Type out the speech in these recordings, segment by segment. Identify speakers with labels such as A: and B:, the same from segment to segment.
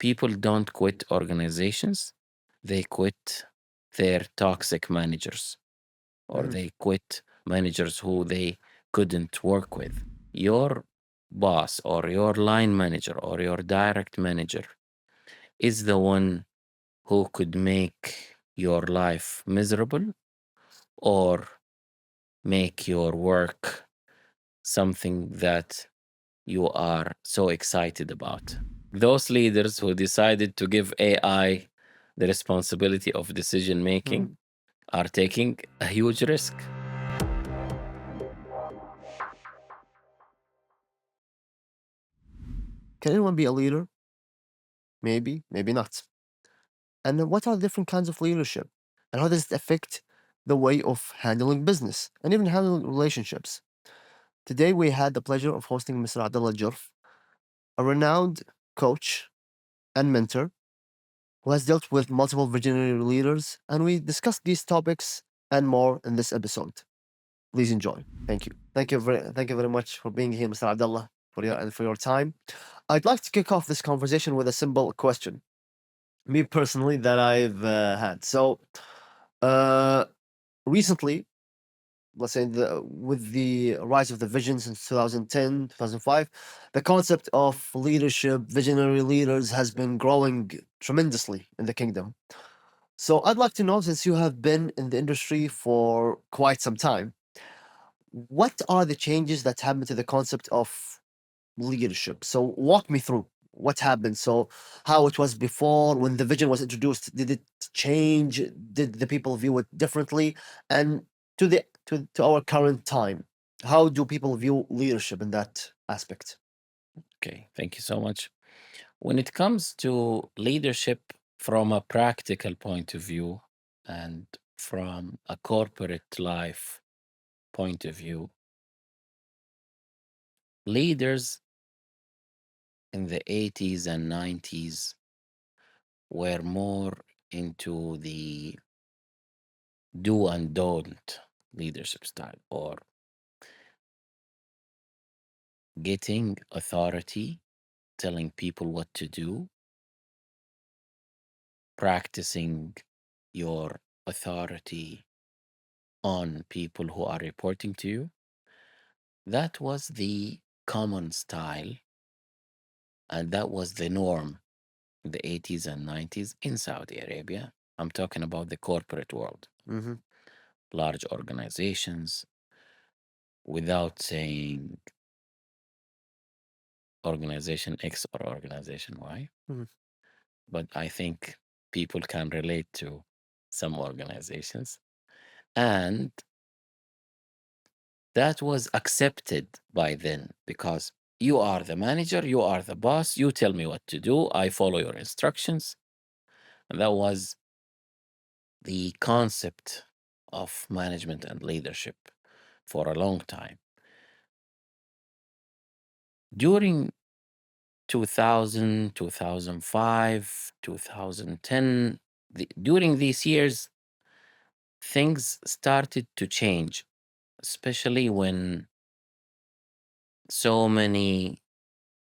A: people don't quit organizations, they quit their toxic managers, or they quit managers who they couldn't work with. Your boss or your line manager or your direct manager is the one who could make your life miserable or make your work something that you are so excited about. Those leaders who decided to give AI the responsibility of decision making are taking a huge risk.
B: Can anyone be a leader? Maybe, maybe not. And what are the different kinds of leadership? And how does it affect the way of handling business and even handling relationships? Today, we had the pleasure of hosting Mr. Abdallah Aljurf, a renowned coach and mentor who has dealt with multiple visionary leaders, and we discussed these topics and more in this episode. Please enjoy. Thank you. Thank you very much for being here, Mr. Abdallah, for your time. I'd like to kick off this conversation with a simple question. Me personally, that I've had. So, recently, let's say with the rise of the vision since 2010, 2005, the concept of leadership, visionary leaders has been growing tremendously in the kingdom. So I'd like to know, since you have been in the industry for quite some time, what are the changes that happened to the concept of leadership? So walk me through what happened. So how it was before when the vision was introduced, did it change? Did the people view it differently? And to our current time, how do people view leadership in that aspect?
A: Okay, thank you so much. When it comes to leadership from a practical point of view and from a corporate life point of view, leaders in the 80s and 90s were more into the do and don't leadership style, or getting authority, telling people what to do, practicing your authority on people who are reporting to you. That was the common style, and that was the norm in the 80s and 90s in Saudi Arabia. I'm talking about the corporate world,
B: Mm-hmm.
A: large organizations, without saying organization X or organization Y.
B: Mhm.
A: But I think people can relate to some organizations. And that was accepted by then because you are the manager, you are the boss, you tell me what to do, I follow your instructions. And that was the concept of management and leadership for a long time. During 2000, 2005, 2010, during these years, things started to change, especially when so many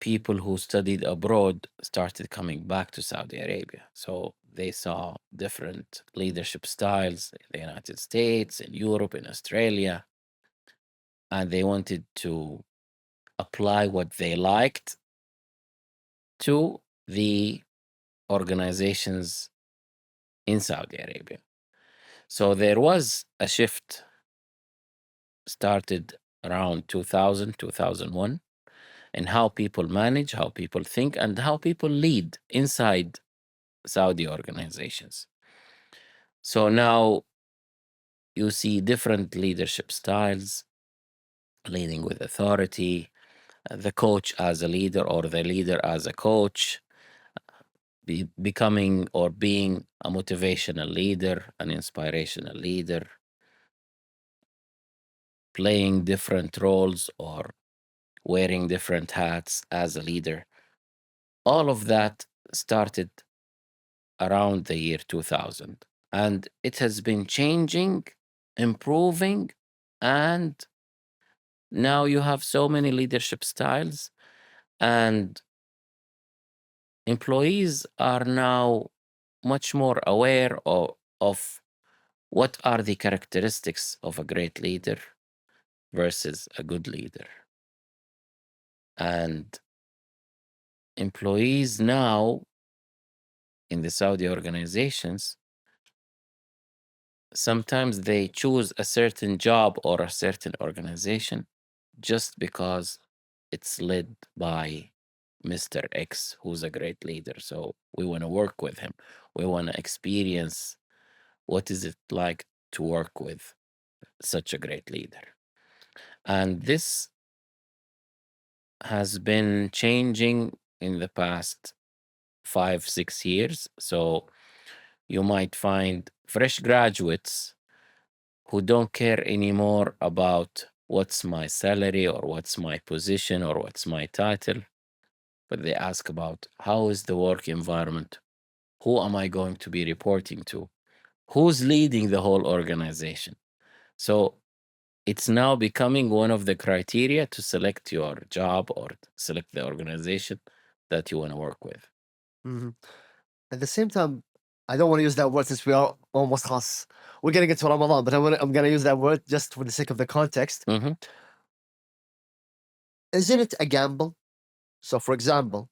A: people who studied abroad started coming back to Saudi Arabia. So they saw different leadership styles in the United States, in Europe, in Australia, and they wanted to apply what they liked to the organizations in Saudi Arabia. So there was a shift started around 2000, 2001 in how people manage, how people think, and how people lead inside Saudi organizations. So now you see different leadership styles, leading with authority, the coach as a leader or the leader as a coach, becoming or being a motivational leader, an inspirational leader, playing different roles or wearing different hats as a leader. All of that started around the year 2000. And it has been changing, improving, and now you have so many leadership styles. And employees are now much more aware of what are the characteristics of a great leader versus a good leader. And employees now in the Saudi organizations, sometimes they choose a certain job or a certain organization just because it's led by Mr. X, who's a great leader. So we want to work with him. We want to experience what is it like to work with such a great leader. And this has been changing in the past 5-6 years. So you might find fresh graduates who don't care anymore about what's my salary or what's my position or what's my title, but they ask about how is the work environment? Who am I going to be reporting to? Who's leading the whole organization? So it's now becoming one of the criteria to select your job or select the organization that you want to work with.
B: Mhm. At the same time, I don't want to use that word since we are almost khas. We're getting into Ramadan, but I'm going to use that word just for the sake of the context.
A: Mhm.
B: Isn't it a gamble? So, for example,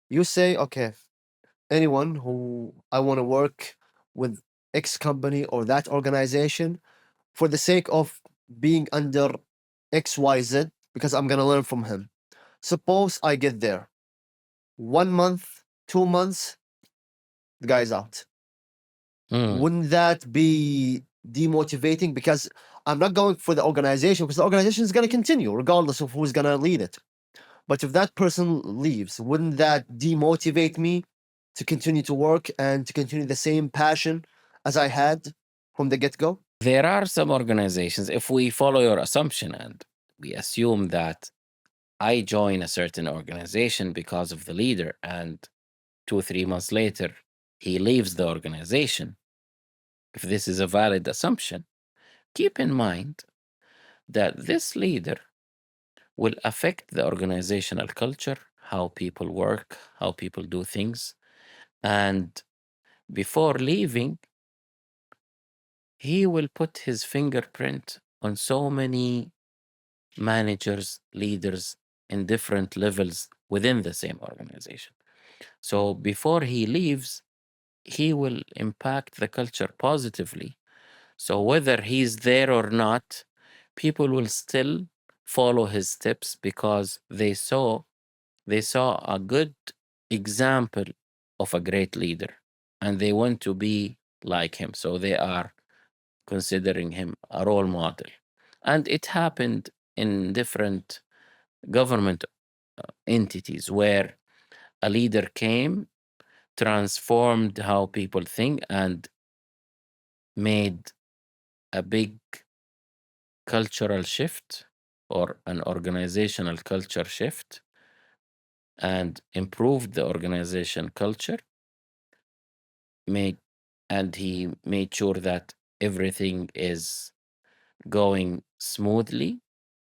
B: you say, okay, anyone who I want to work with X company or that organization for the sake of being under XYZ because I'm going to learn from him. Suppose I get there 1 month, 2 months, the guy's out. Wouldn't that be demotivating? Because I'm not going for the organization because the organization is going to continue regardless of who's going to lead it. But if that person leaves, wouldn't that demotivate me to continue to work and to continue the same passion as I had from the get go?
A: There are some organizations, if we follow your assumption and we assume that I join a certain organization because of the leader, and 2-3 months later, he leaves the organization. If this is a valid assumption, keep in mind that this leader will affect the organizational culture, how people work, how people do things. And before leaving, he will put his fingerprint on so many managers, leaders in different levels within the same organization. So before he leaves, he will impact the culture positively. So whether he's there or not, people will still follow his steps because they saw a good example of a great leader and they want to be like him. So they are considering him a role model. And it happened in different government entities where a leader came, transformed how people think, and made a big cultural shift or an organizational culture shift and improved the organization culture, made and he made sure that everything is going smoothly,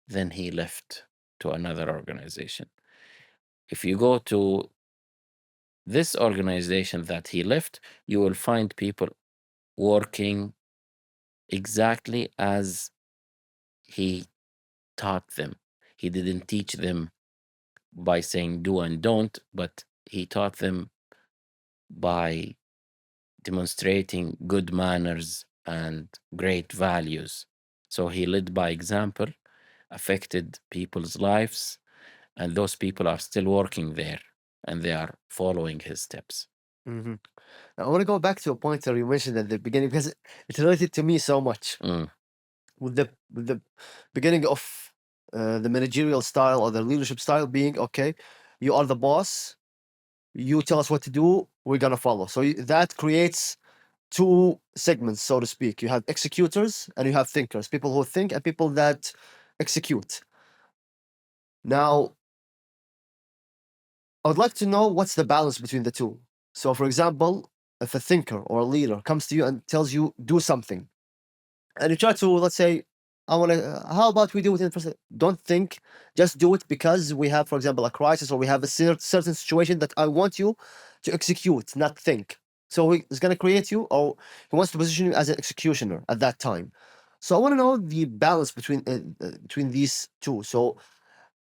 A: then he left to another organization. If you go to this organization that he left, you will find people working exactly as he taught them. He didn't teach them by saying do and don't, but he taught them by demonstrating good manners and great values. So he led by example, affected people's lives, and those people are still working there and they are following his steps.
B: Mhm. Now, I want to go back to a point that you mentioned at the beginning because it related to me so much
A: Mm.
B: with the beginning of the managerial style or the leadership style being okay, you are the boss, you tell us what to do, we're gonna follow. So that creates two segments, so to speak. You have executors and you have thinkers, people who think and people that execute. Now, I would like to know what's the balance between the two. So, for example, if a thinker or a leader comes to you and tells you do something, and you try to, let's say, how about we do it in first? Don't think, just do it because we have, for example, a crisis or we have a certain situation that I want you to execute, not think. So he's going to create you, or he wants to position you as an executioner at that time. So I want to know the balance between these two. So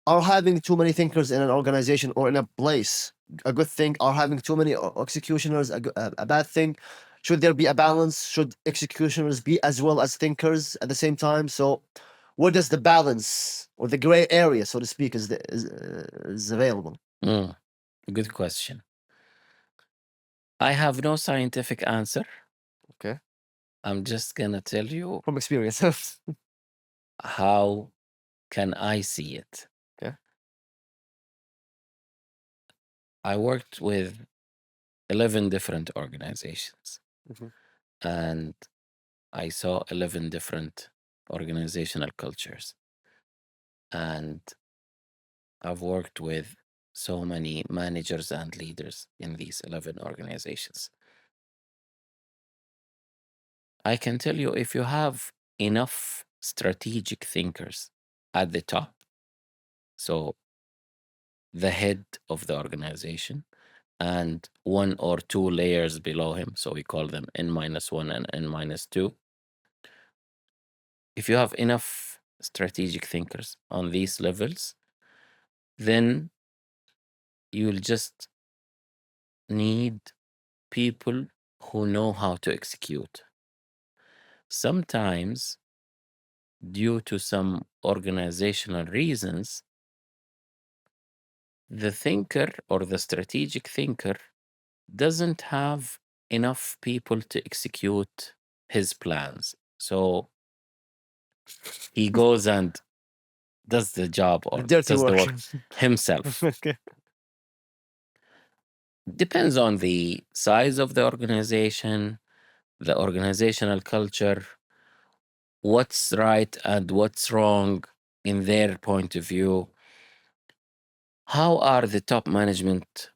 B: are having too many thinkers in an organization or in a place a good thing? Are having too many executioners a bad thing? Should there be a balance? Should executioners be as well as thinkers at the same time? So where does the balance or the gray area, so to speak, is available?
A: Good question. I have no scientific answer.
B: Okay.
A: I'm just gonna tell you
B: From experience.
A: how can I see it.
B: Okay.
A: I worked with 11 different organizations,
B: Mhm.
A: and I saw 11 different organizational cultures. And I've worked with so many managers and leaders in these 11 organizations. I can tell you, if you have enough strategic thinkers at the top, so the head of the organization and one or two layers below him, so we call them N-1 and N-2. If you have enough strategic thinkers on these levels, then you'll just need people who know how to execute. Sometimes, due to some organizational reasons, the thinker or the strategic thinker doesn't have enough people to execute his plans. So he goes and does the job
B: The
A: or
B: dirty
A: does the
B: work.
A: work himself.
B: Okay.
A: Depends on the size of the organization, the organizational culture, what's right and what's wrong in their point of view. How are the top management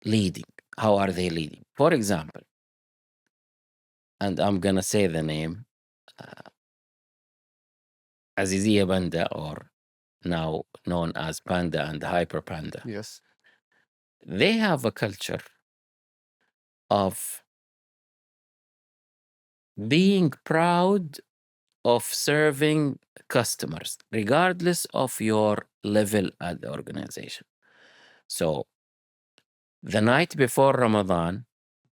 A: leading? How are they leading? For example, and I'm going to say the name, Azizia Banda, or now known as Panda and Hyper Panda.
B: Yes.
A: They have a culture of being proud of serving customers, regardless of your level at the organization. So, the night before Ramadan,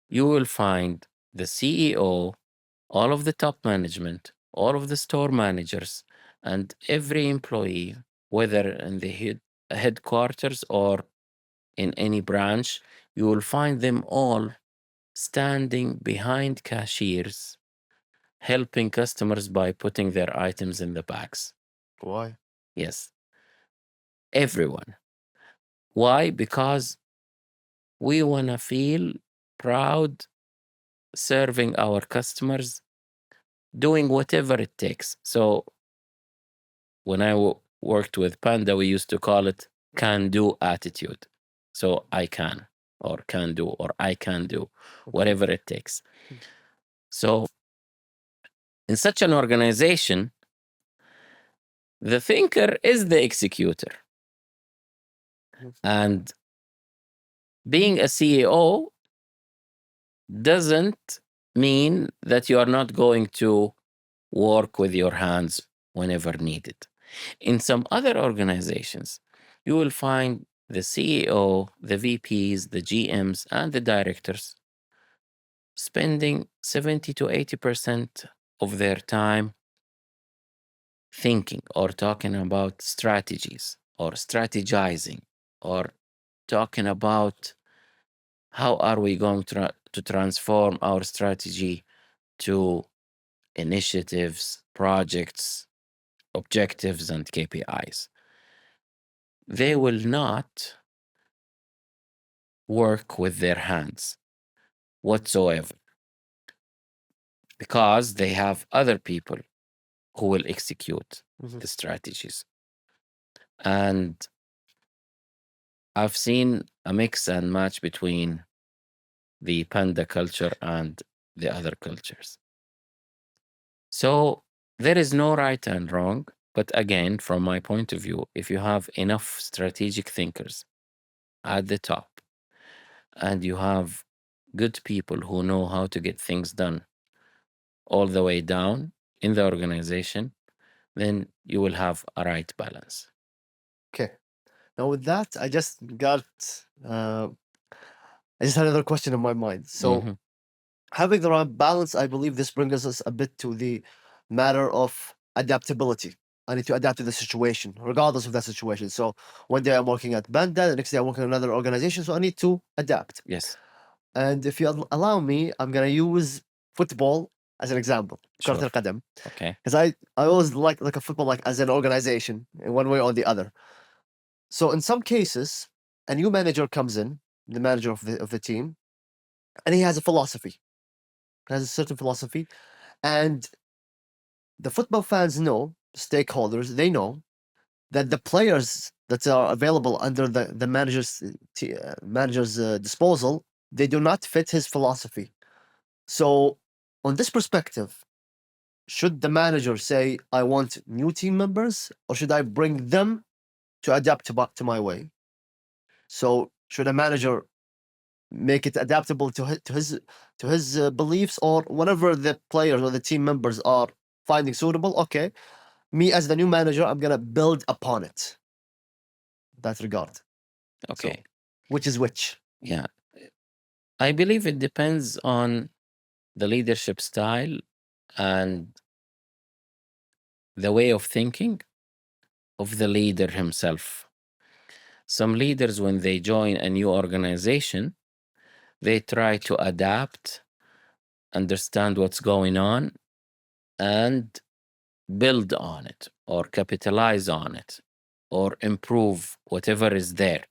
A: you will find the CEO, all of the top management, all of the store managers, and every employee, whether in the headquarters or in any branch, you will find them all standing behind cashiers, helping customers by putting their items in the bags.
B: Why?
A: Yes, everyone. Why? Because we want to feel proud serving our customers, doing whatever it takes. So when I worked with Panda, we used to call it can do attitude. So I can, or can do, or I can do, whatever it takes. So in such an organization, the thinker is the executor. And being a CEO doesn't mean that you are not going to work with your hands whenever needed. In some other organizations, you will find the CEO, the VPs, the GMs, and the directors spending 70 to 80% of their time thinking or talking about strategies or strategizing or talking about how are we going to transform our strategy to initiatives, projects, objectives, and KPIs. They will not work with their hands whatsoever because they have other people who will execute the strategies. And I've seen a mix and match between the Panda culture and the other cultures. So There is no right and wrong, but again, from my point of view, if you have enough strategic thinkers at the top and you have good people who know how to get things done all the way down in the organization, then you will have a right balance.
B: Okay. Now with that, I just had another question in my mind. So
A: Mhm.
B: having the right balance, I believe this brings us a bit to the matter of adaptability. I need to adapt to the situation, regardless of that situation. So one day I'm working at Banda, the next day I'm working at another organization, so I need to adapt.
A: Yes,
B: And if you allow me, I'm gonna use football as an example, كرة
A: sure.
B: القدم,
A: Okay.
B: because I always like a football like as an organization in one way or the other. So in some cases, a new manager comes in, the manager of the team, and he has a philosophy, has a certain philosophy, and the football fans know, stakeholders, they know that the players that are available under the manager's disposal, they do not fit his philosophy. So, on this perspective, should the manager say, "I want new team members," or should I bring them to adapt to my way? So, should a manager make it adaptable to his beliefs, or whatever the players or the team members are finding suitable? Okay, me as the new manager, I'm gonna build upon it. That regard. So,
A: Okay.
B: which is which?
A: Yeah. I believe it depends on the leadership style and the way of thinking of the leader himself. Some leaders, when they join a new organization, they try to adapt, understand what's going on, and build on it or capitalize on it or improve whatever is there.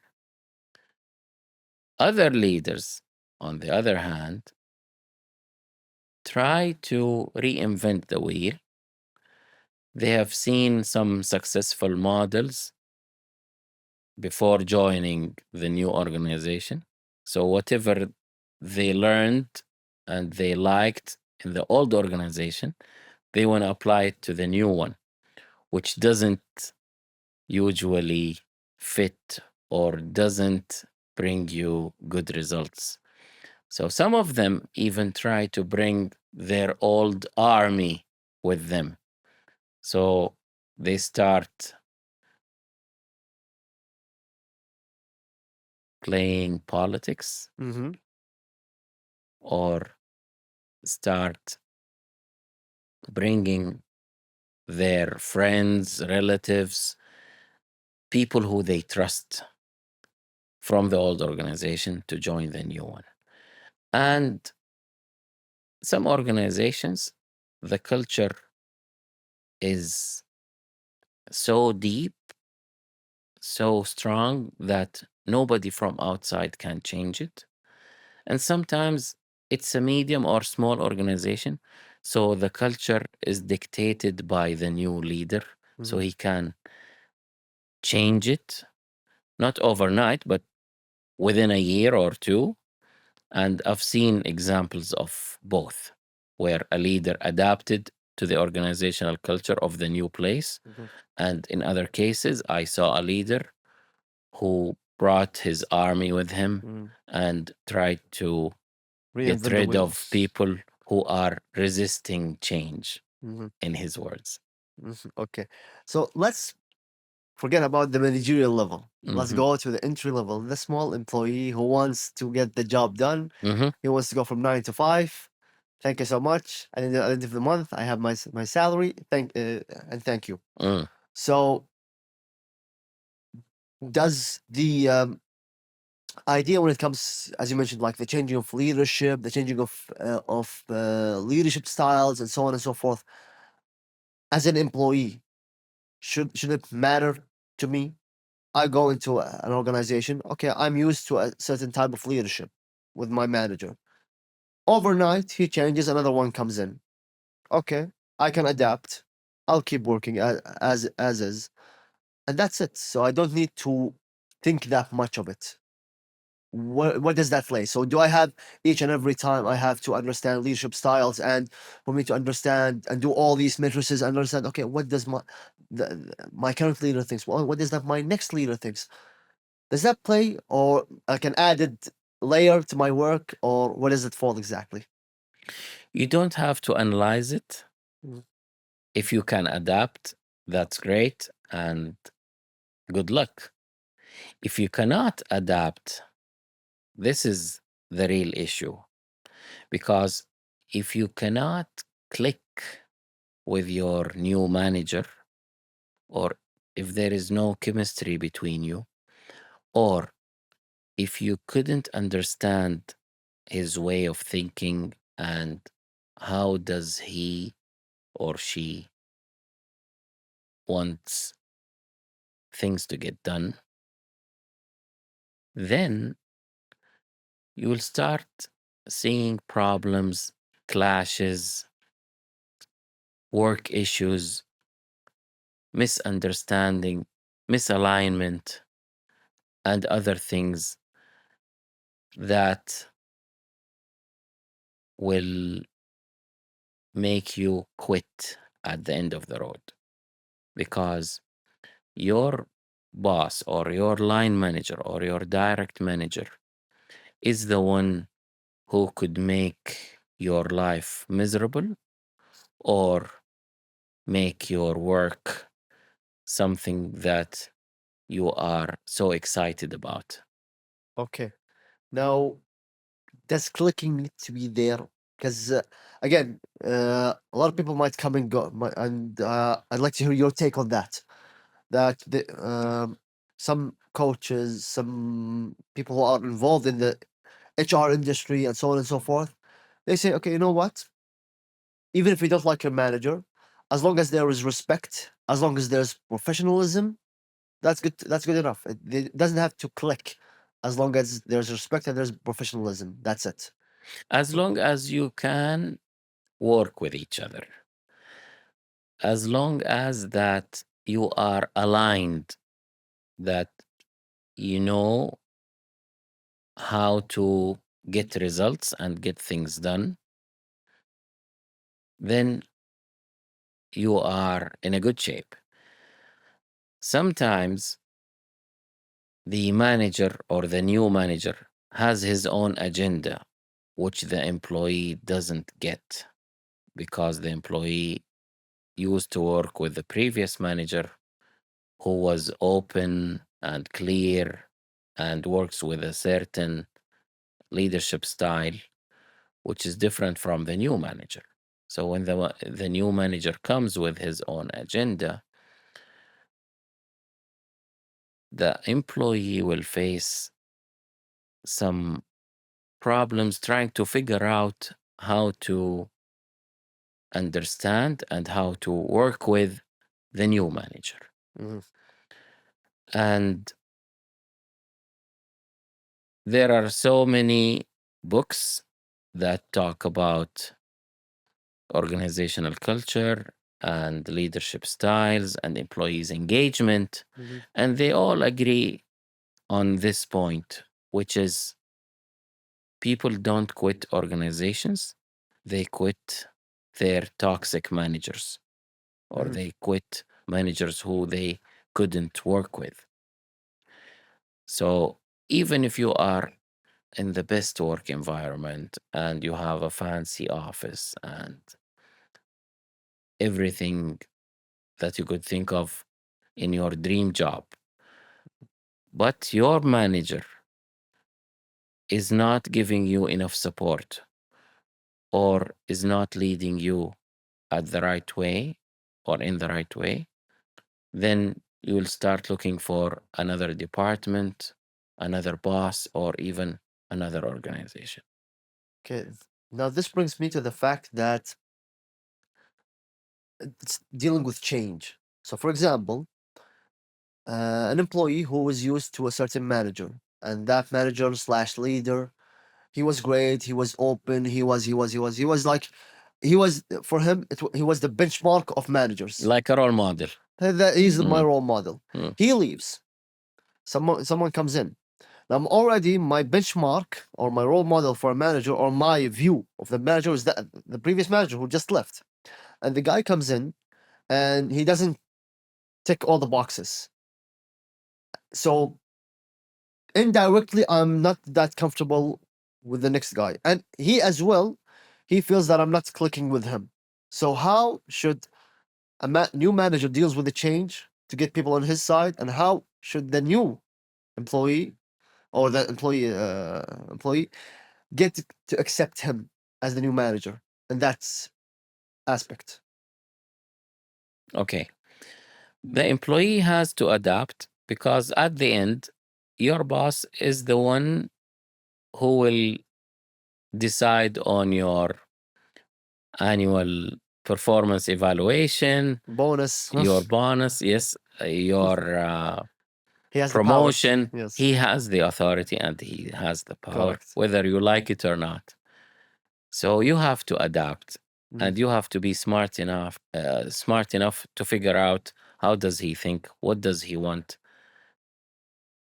A: Other leaders, on the other hand, try to reinvent the wheel. They have seen some successful models before joining the new organization. So, whatever they learned and they liked in the old organization, they want to apply it to the new one, which doesn't usually fit or doesn't bring you good results. So some of them even try to bring their old army with them. So they start playing politics
B: Mm-hmm.
A: or start bringing their friends, relatives, people who they trust from the old organization to join the new one. And some organizations, the culture is so deep, so strong that nobody from outside can change it. And sometimes it's a medium or small organization. So the culture is dictated by the new leader. So
B: Mm-hmm.
A: he can change it, not overnight, but within a year or two. And I've seen examples of both, where a leader adapted to the organizational culture of the new place.
B: Mm-hmm.
A: And in other cases, I saw a leader who brought his army with him
B: Mm-hmm.
A: and tried to get
B: Reinvent the
A: rid
B: wheel.
A: of people who are resisting change,
B: Mm-hmm.
A: in his words.
B: Mm-hmm. Okay, so let's forget about the managerial level. Let's
A: Hmm.
B: go to the entry level, the small employee who wants to get the job done.
A: Hmm.
B: He wants to go from 9 to 5. Thank you so much. And at the end of the month, I have my salary. Thank you.
A: Mm.
B: So, does the idea when it comes, as you mentioned, like the changing of leadership, the changing of leadership styles, and so on and so forth, as an employee, should it matter to me? I go into an organization. Okay, I'm used to a certain type of leadership with my manager. Overnight, he changes, another one comes in. Okay, I can adapt. I'll keep working as is, and that's it. So I don't need to think that much of it. what does that play? So do I have each and every time I have to understand leadership styles, and for me to understand and do all these matrices, understand, okay, what does my current leader thinks? Well, what does that my next leader thinks? Does that play, or like an added layer to my work, or what does it fall exactly?
A: You don't have to analyze it.
B: Mm.
A: If you can adapt, that's great and good luck. If you cannot adapt, this is the real issue. Because if you cannot click with your new manager, or if there is no chemistry between you, or if you couldn't understand his way of thinking and how does he or she wants things to get done, then you will start seeing problems, clashes, work issues, misunderstanding, misalignment, and other things that will make you quit at the end of the road, because your boss or your line manager or your direct manager is the one who could make your life miserable or make your work something that you are so excited about.
B: Okay. Now, does clicking need to be there? Because again, a lot of people might come and go, and I'd like to hear your take on that. That some coaches, some people who are involved in the HR industry and so on and so forth, they say, okay, you know what? Even if you don't like your manager, as long as there is respect, as long as there's professionalism, that's good. That's good enough. It doesn't have to click, as long as there's respect and there's professionalism. That's it.
A: As long as you can work with each other, as long as that you are aligned, that you know how to get results and get things done, then you are in a good shape. Sometimes the manager or the new manager has his own agenda, which the employee doesn't get, because the employee used to work with the previous manager who was open and clear and works with a certain leadership style, which is different from the new manager. So when the new manager comes with his own agenda, the employee will face some problems trying to figure out how to understand and how to work with the new manager.
B: Mhm.
A: And there are so many books that talk about organizational culture and leadership styles and employees' engagement.
B: Mhm.
A: And they all agree on this point, which is people don't quit organizations, they quit their toxic managers, or
B: Mhm.
A: they quit managers who they couldn't work with. So even if you are in the best work environment and you have a fancy office and everything that you could think of in your dream job, but your manager is not giving you enough support or is not leading you at the right way or in the right way, then you will start looking for another department, another boss, or even another organization.
B: Okay. Now this brings me to the fact that it's dealing with change. So, for example, an employee who was used to a certain manager, and that manager slash leader, he was great. He was open. He was like, he was for him. He was the benchmark of managers.
A: Like a role model.
B: He's my
A: Mm,
B: role model.
A: mm,
B: He leaves. Someone comes in. I'm already my benchmark or my role model for a manager, or my view of the manager is that the previous manager who just left. And the guy comes in and he doesn't tick all the boxes. So indirectly, I'm not that comfortable with the next guy. And he as well, he feels that I'm not clicking with him. So how should a new manager deals with the change to get people on his side, and how should the new employee or the employee get to accept him as the new manager in that aspect?
A: Okay. The employee has to adapt because at the end, your boss is the one who will decide on your annual performance evaluation,
B: Bonus.
A: your bonus, yes, your
B: He has the power.
A: promotion.
B: Yes,
A: He has the authority and he has the power,
B: correct.
A: whether you like it or not. So you have to adapt,
B: Mhm.
A: and you have to be smart enough to figure out how does he think, what does he want,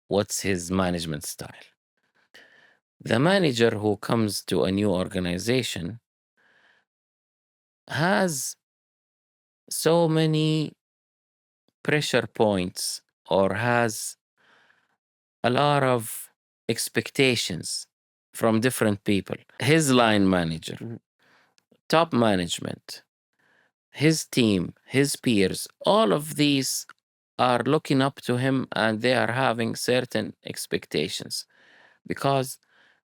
A: what's his management style. The manager who comes to a new organization has so many pressure points or has a lot of expectations from different people. His line manager,
B: Mhm.
A: top management, his team, his peers, all of these are looking up to him and they are having certain expectations because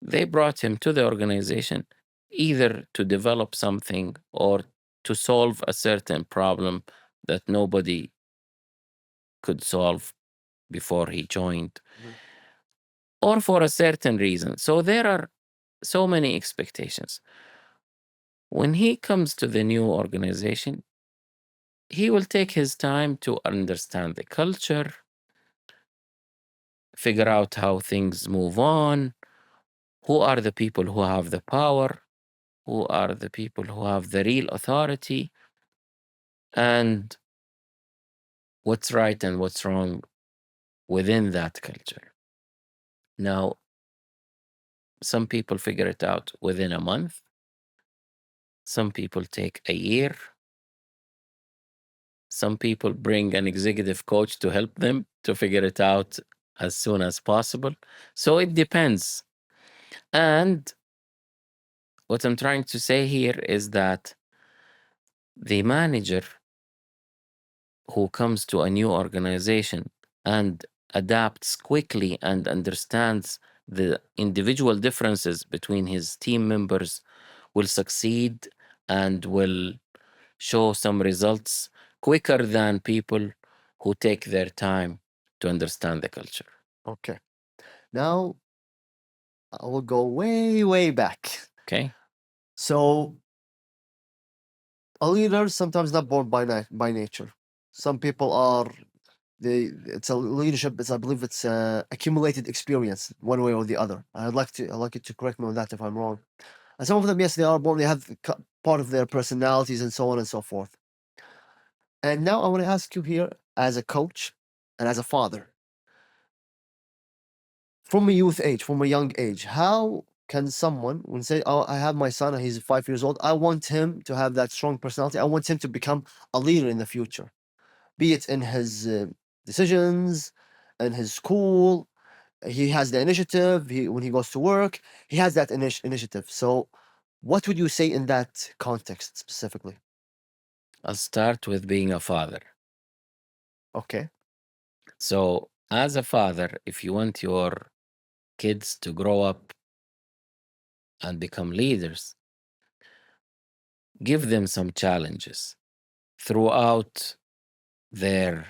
A: they brought him to the organization either to develop something or to solve a certain problem that nobody could solve before he joined,
B: Mhm.
A: or for a certain reason. So there are so many expectations. When he comes to the new organization, he will take his time to understand the culture, figure out how things move on, who are the people who have the power, who are the people who have the real authority, and what's right and what's wrong within that culture. Now, some people figure it out within a month, some people take a year, some people bring an executive coach to help them to figure it out as soon as possible. So it depends. And what I'm trying to say here is that the manager who comes to a new organization and adapts quickly and understands the individual differences between his team members will succeed and will show some results quicker than people who take their time to understand the culture.
B: Okay. Now I will go way, way back.
A: Okay.
B: So a leader is sometimes not born by nature. Some people are it's a leadership. I believe it's accumulated experience, one way or the other. I'd like you to correct me on that if I'm wrong. And some of them, yes, they are born. They have part of their personalities and so on and so forth. And now I want to ask you here, as a coach and as a father, from a youth age, from a young age, how can someone, when say, "Oh, I have my son and he's 5 years old, I want him to have that strong personality. I want him to become a leader in the future, be it in his decisions, in his school. He has the initiative. When he goes to work, he has that initiative. So, what would you say in that context specifically?
A: I'll start with being a father.
B: Okay.
A: So, as a father, if you want your kids to grow up and become leaders, give them some challenges throughout their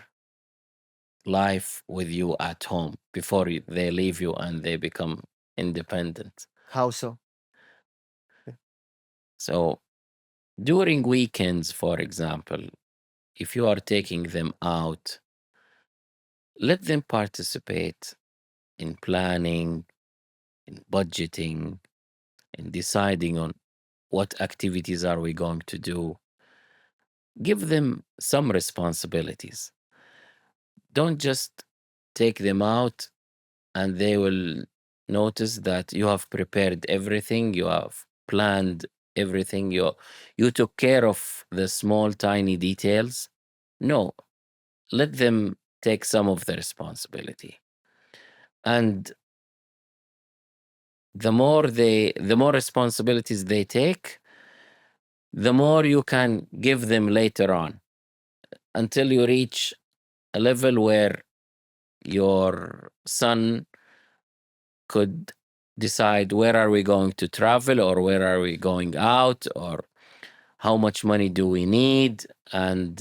A: life with you at home before they leave you and they become independent.
B: How so?
A: So, during weekends, for example, if you are taking them out, let them participate in planning, in budgeting, in deciding on what activities are we going to do. Give them some responsibilities. Don't just take them out and they will notice that you have prepared everything, you have planned everything, you took care of the small, tiny details. No, let them take some of the responsibility. And the more responsibilities they take, the more you can give them later on, until you reach a level where your son could decide where are we going to travel, or where are we going out, or how much money do we need, and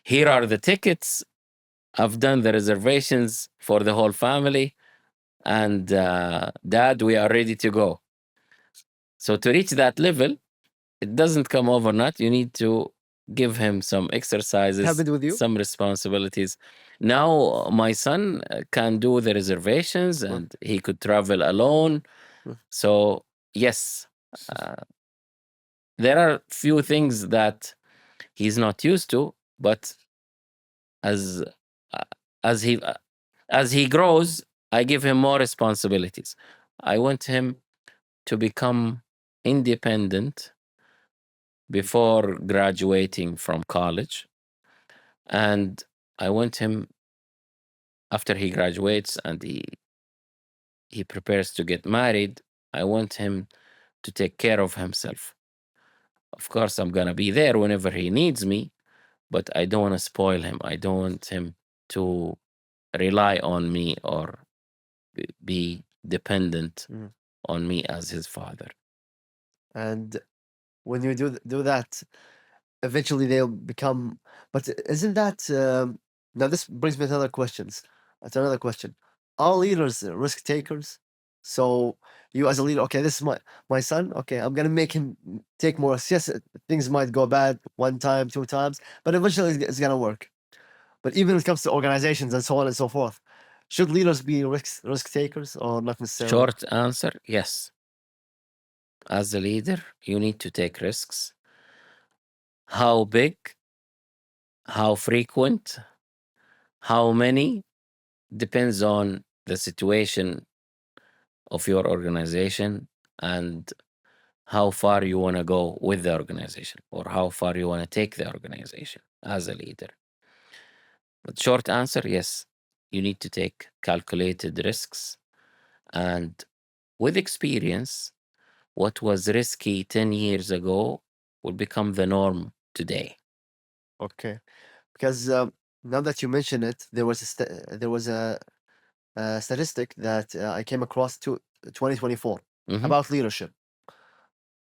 A: here are the tickets. I've done the reservations for the whole family, and dad, we are ready to go. So to reach that level, it doesn't come overnight. You need to give him some exercises,
B: Happened with you?
A: some responsibilities. Now my son can do the reservations,
B: Mm,
A: and he could travel alone.
B: mm.
A: So yes, uh, there are few things that he's not used to, but as uh, as he uh, as he grows, I give him more responsibilities. I want him to become independent before graduating from college, and I want him, after he graduates and he prepares to get married, I want him to take care of himself. Of course, I'm gonna be there whenever he needs me, but I don't want to spoil him. I don't want him to rely on me or be dependent
B: Mm.
A: on me as his father.
B: And when you do that, eventually they'll become. But isn't that now? This brings me to another questions. That's another question. Are leaders risk takers? So you as a leader, okay, this is my son. Okay, I'm gonna make him take more risks. Yes, things might go bad one time, two times, but eventually it's gonna work. But even when it comes to organizations and so on and so forth, should leaders be risk takers or not necessarily?
A: Short answer, yes. As a leader, you need to take risks. How big, how frequent, how many, depends on the situation of your organization and how far you want to go with the organization, or how far you want to take the organization as a leader. But short answer, yes, you need to take calculated risks. And with experience, what was risky 10 years ago will become the norm today.
B: Okay, because now that you mention it, there was there was a statistic that I came across to 2024
A: Mhm.
B: about leadership,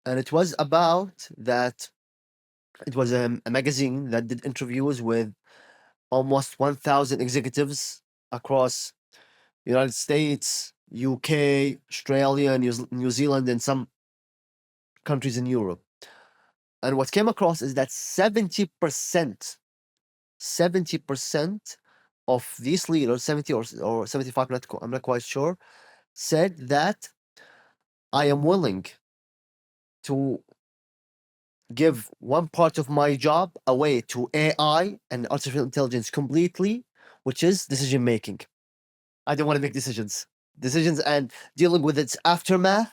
B: and it was about that. It was a magazine that did interviews with almost 1,000 executives across United States, UK, Australia, New Zealand, and some countries in Europe. And what came across is that 70% of these leaders, 70 or 75, I'm not quite sure, said that I am willing to give one part of my job away to AI and artificial intelligence completely, which is decision making. I don't want to make decisions and dealing with its aftermath.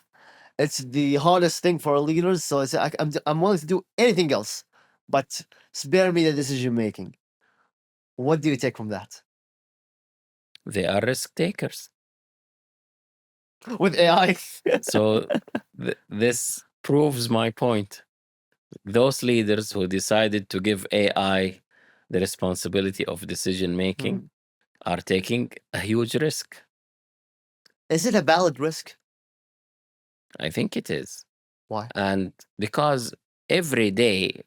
B: It's the hardest thing for leaders. So I'm willing to do anything else, but spare me the decision making. What do you take from that?
A: They are risk takers.
B: With AI?
A: So this proves my point. Those leaders who decided to give AI the responsibility of decision making
B: Mhm.
A: are taking a huge risk.
B: Is it a valid risk?
A: I think it is.
B: Why?
A: And because every day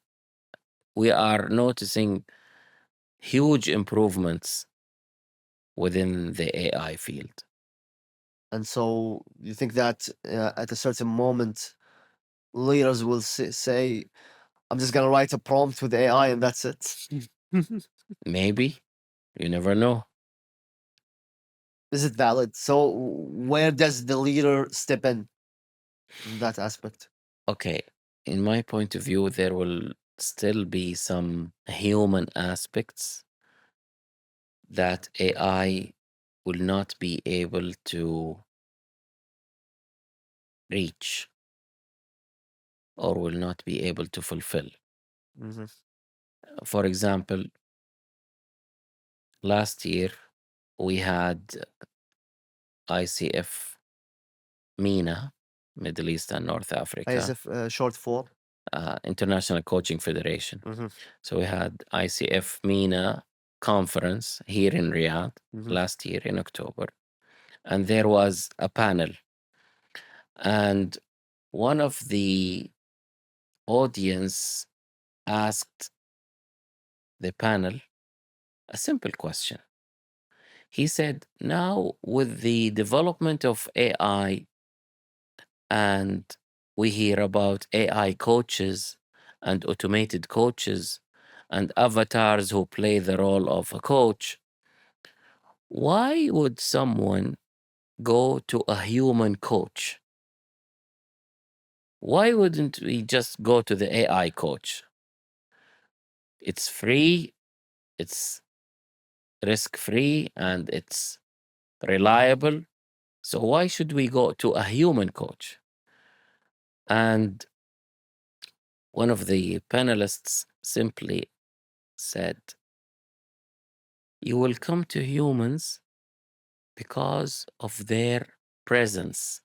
A: we are noticing huge improvements within the AI field.
B: And so you think that at a certain moment, leaders will say, I'm just going to write a prompt with AI and that's it?
A: Maybe, you never know.
B: Is it valid? So where does the leader step in that aspect?
A: Okay, in my point of view, there will still be some human aspects that AI will not be able to reach or will not be able to fulfill.
B: Mhm.
A: For example, last year we had ICF MENA, Middle East and North Africa,
B: ISF short for.
A: International Coaching Federation.
B: Mhm.
A: So we had ICF MENA conference here in Riyadh
B: Mhm.
A: last year in October. And there was a panel. And one of the audience asked the panel a simple question. He said, now with the development of AI, and we hear about AI coaches and automated coaches and avatars who play the role of a coach, why would someone go to a human coach? Why wouldn't we just go to the AI coach? It's free, it's risk free, and it's reliable. So why should we go to a human coach? And one of the panelists simply said, you will come to humans because of their presence.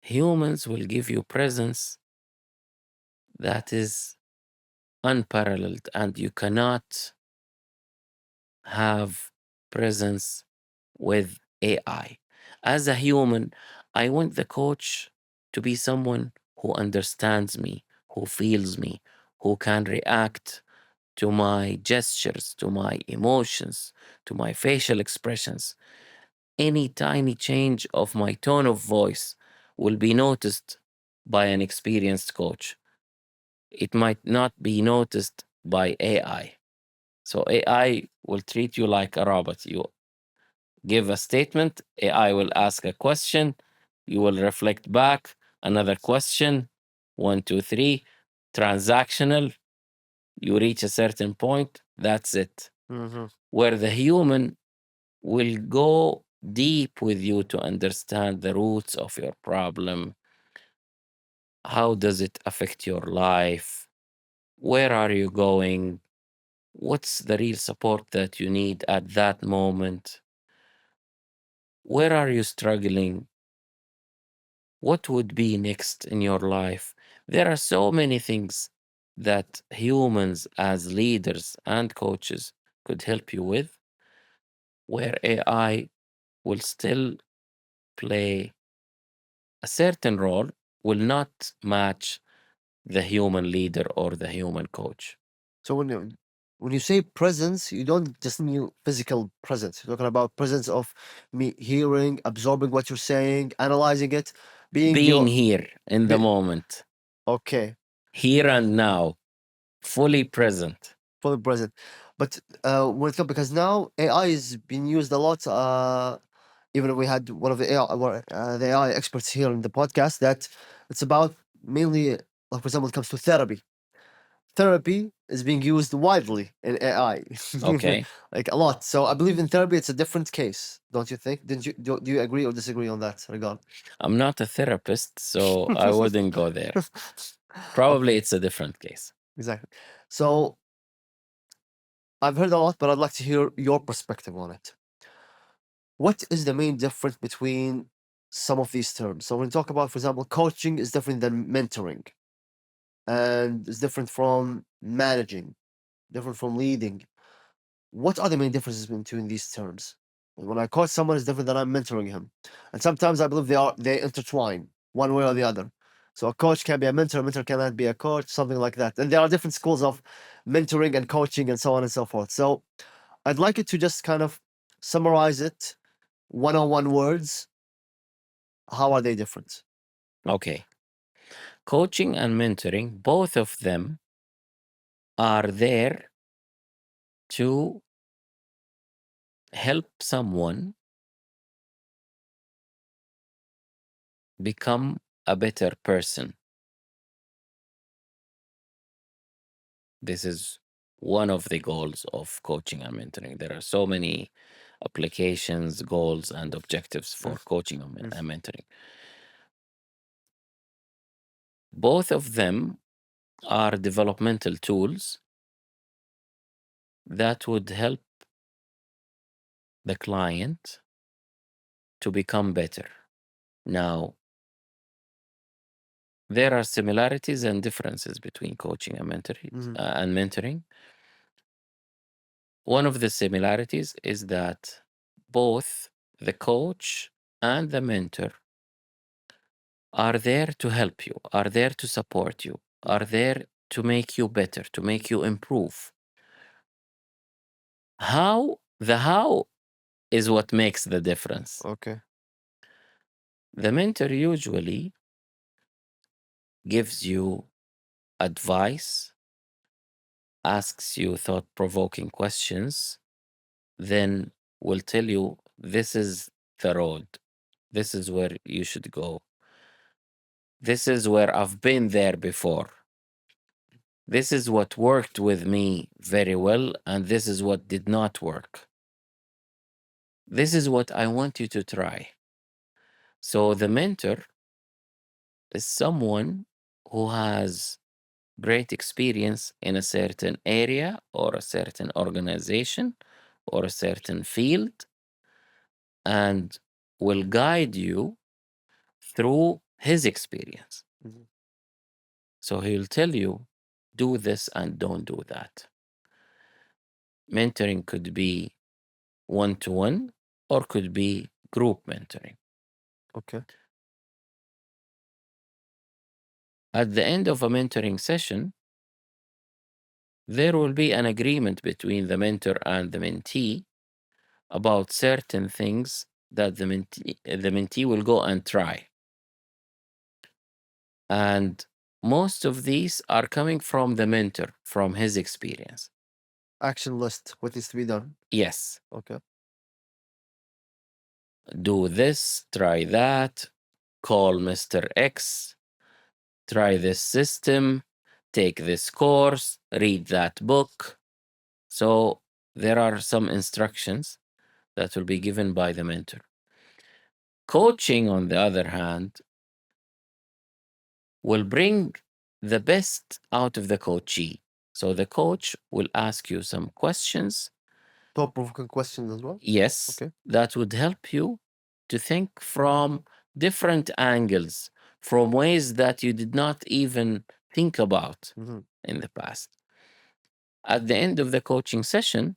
A: Humans will give you presence that is unparalleled, and you cannot have presence with AI. As a human, I want the coach to be someone who understands me, who feels me, who can react to my gestures, to my emotions, to my facial expressions. Any tiny change of my tone of voice will be noticed by an experienced coach. It might not be noticed by AI. So AI will treat you like a robot. You give a statement, AI will ask a question, you will reflect back, another question, one, two, three, transactional, you reach a certain point, that's it.
B: Mhm.
A: Where the human will go deep with you to understand the roots of your problem. How does it affect your life? Where are you going? What's the real support that you need at that moment? Where are you struggling? What would be next in your life? There are so many things that humans, as leaders and coaches, could help you with, where AI will still play a certain role, will not match the human leader or the human coach.
B: So when you say presence, you don't just mean physical presence. You're talking about presence of me hearing, absorbing what you're saying, analyzing it, being
A: Being
B: your
A: here in the
B: be,
A: moment,
B: okay,
A: here and now, fully present.
B: fully present. But when it comes, because now AI is being used a lot. Even we had one of the AI experts here in the podcast that it's about mainly, like for example, it comes to therapy. Therapy is being used widely in AI,
A: Okay.
B: like a lot. So I believe in therapy, it's a different case, don't you think? Didn't you? Do you agree or disagree on that regard?
A: I'm not a therapist, so I wouldn't go there. Probably
B: Okay,
A: it's a different case.
B: exactly. So I've heard a lot, but I'd like to hear your perspective on it. What is the main difference between some of these terms? So when we talk about, for example, coaching is different than mentoring, and it's different from managing, different from leading. What are the main differences between these terms? When I coach someone, it's different than I'm mentoring him, and sometimes I believe they intertwine one way or the other. So a coach can be a mentor, a mentor cannot be a coach, something like that. And there are different schools of mentoring and coaching and so on and so forth. So I'd like you to just kind of summarize it, one-on-one words. How are they different?
A: Okay. Coaching and mentoring, both of them are there to help someone become a better person. This is one of the goals of coaching and mentoring. There are so many applications, goals, and objectives for
B: Mm,
A: coaching and
B: mm,
A: mentoring. Both of them are developmental tools that would help the client to become better. Now, there are similarities and differences between coaching and mentoring. One of the similarities is that both the coach and the mentor are there to help you, are there to support you, are there to make you better, to make you improve. The how is what makes the difference.
B: Okay.
A: The mentor usually gives you advice, asks you thought-provoking questions, then will tell you this is the road, this is where you should go, this is where I've been there before, this is what worked with me very well, and this is what did not work. This is what I want you to try. So the mentor is someone who has great experience in a certain area or a certain organization or a certain field and will guide you through his experience.
B: Mhm.
A: So he'll tell you, do this and don't do that. Mentoring could be one-to-one or could be group mentoring.
B: Okay.
A: At the end of a mentoring session, there will be an agreement between the mentor and the mentee about certain things that the mentee will go and try. And most of these are coming from the mentor, from his experience.
B: Action list. What needs to be done?
A: Yes,
B: Okay.
A: do this, try that, call Mr. X, try this system, take this course, read that book. So there are some instructions that will be given by the mentor. Coaching, on the other hand, will bring the best out of the coachee. So the coach will ask you some questions.
B: Thought-provoking questions as well?
A: Yes,
B: Okay.
A: that would help you to think from different angles, from ways that you did not even think about in the past. At the end of the coaching session,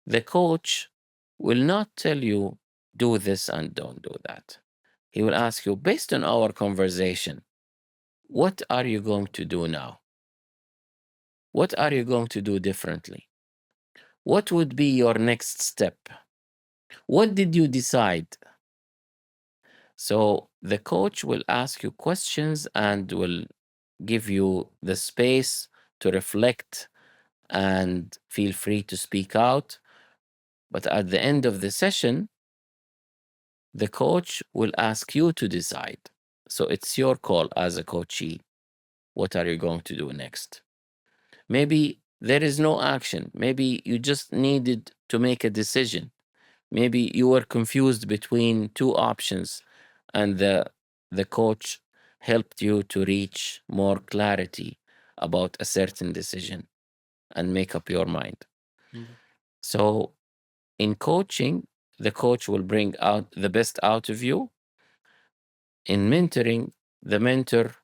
A: the coach will not tell you, do this and don't do that. He will ask you, based on our conversation, what are you going to do now? What are you going to do differently? What would be your next step? What did you decide? So the coach will ask you questions and will give you the space to reflect and feel free to speak out. But at the end of the session, the coach will ask you to decide. So it's your call as a coachee. What are you going to do next? Maybe there is no action. Maybe you just needed to make a decision. Maybe you were confused between two options and the coach helped you to reach more clarity about a certain decision and make up your mind. So in coaching, the coach will bring out the best out of you. In mentoring, the mentor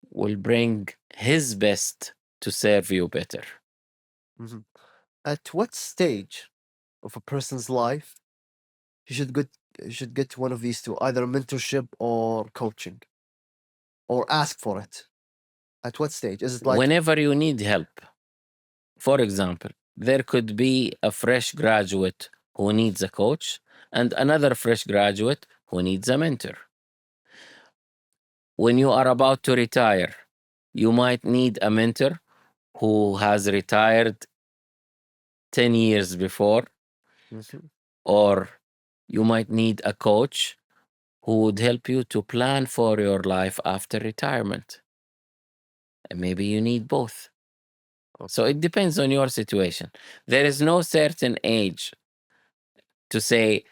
A: will bring his best to serve you better.
B: At what stage of a person's life you should get one of these two, either mentorship or coaching, or ask for it? At what stage? Is it like
A: Whenever you need help, for example, there could be a fresh graduate who needs a coach and another fresh graduate who needs a mentor. When you are about to retire, you might need a mentor who has retired 10 years before, or you might need a coach who would help you to plan for your life after retirement. And maybe you need both. So it depends on your situation. There is no certain age to say,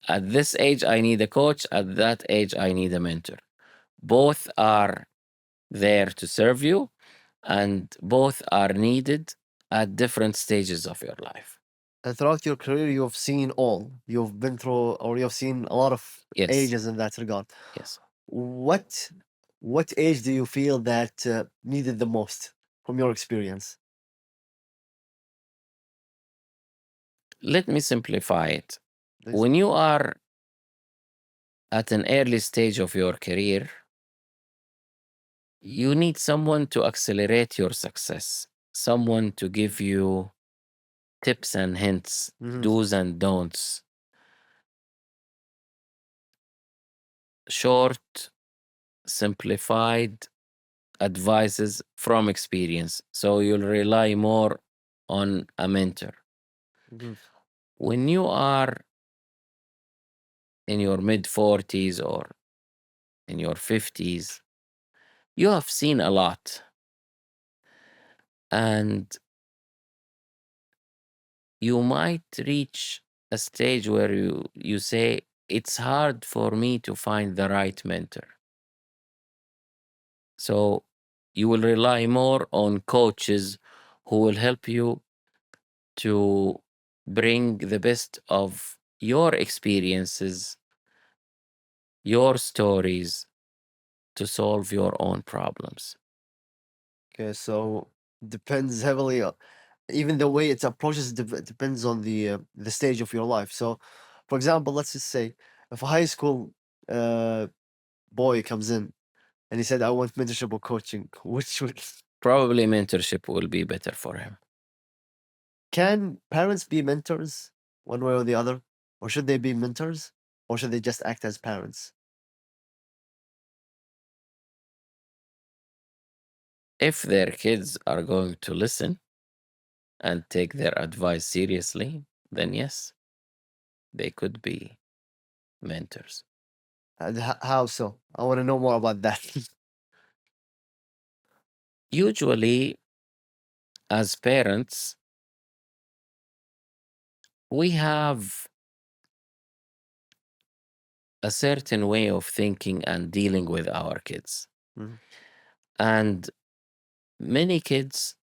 A: at this age, I need a coach. At that age, I need a mentor. Both are there to serve you, and both are needed at different stages of your life.
B: And throughout your career, you have seen all. You've been through, or you have seen a lot of
A: Yes.
B: ages in that regard.
A: Yes.
B: What age do you feel that needed the most from your experience?
A: Let me simplify it.
B: Please.
A: When you are at an early stage of your career, you need someone to accelerate your success, someone to give you tips and hints,
B: Mhm.
A: do's and don'ts, short, simplified advices from experience. So you'll rely more on a mentor.
B: Mhm.
A: When you are in your mid 40s or in your 50s, you have seen a lot. And you might reach a stage where you say, it's hard for me to find the right mentor. So you will rely more on coaches who will help you to bring the best of your experiences, your stories to solve your own problems.
B: Okay, so depends heavily on, even the way it approaches depends on the stage of your life. So, for example, let's just say if a high school uh, boy comes in and he said, "I want mentorship or coaching," which would
A: Probably mentorship will be better for him.
B: can parents be mentors one way or the other, or should they be mentors, or should they just act as parents?
A: If their kids are going to listen and take their advice seriously, then yes, they could be mentors.
B: And how so? I want to know more about that.
A: Usually, as parents, we have a certain way of thinking and dealing with our kids.
B: Mhm.
A: And many kids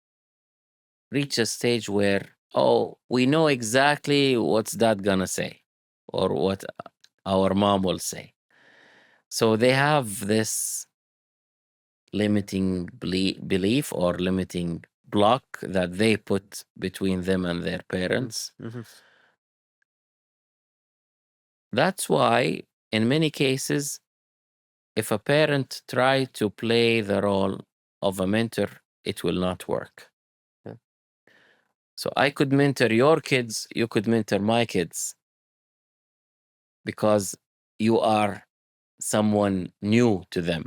A: reach a stage where, oh, we know exactly what's that gonna say or what our mom will say. So they have this limiting belief or limiting block that they put between them and their parents.
B: Mhm.
A: That's why, in many cases, if a parent try to play the role of a mentor, it will not work.
B: Yeah.
A: So I could mentor your kids, you could mentor my kids because you are someone new to them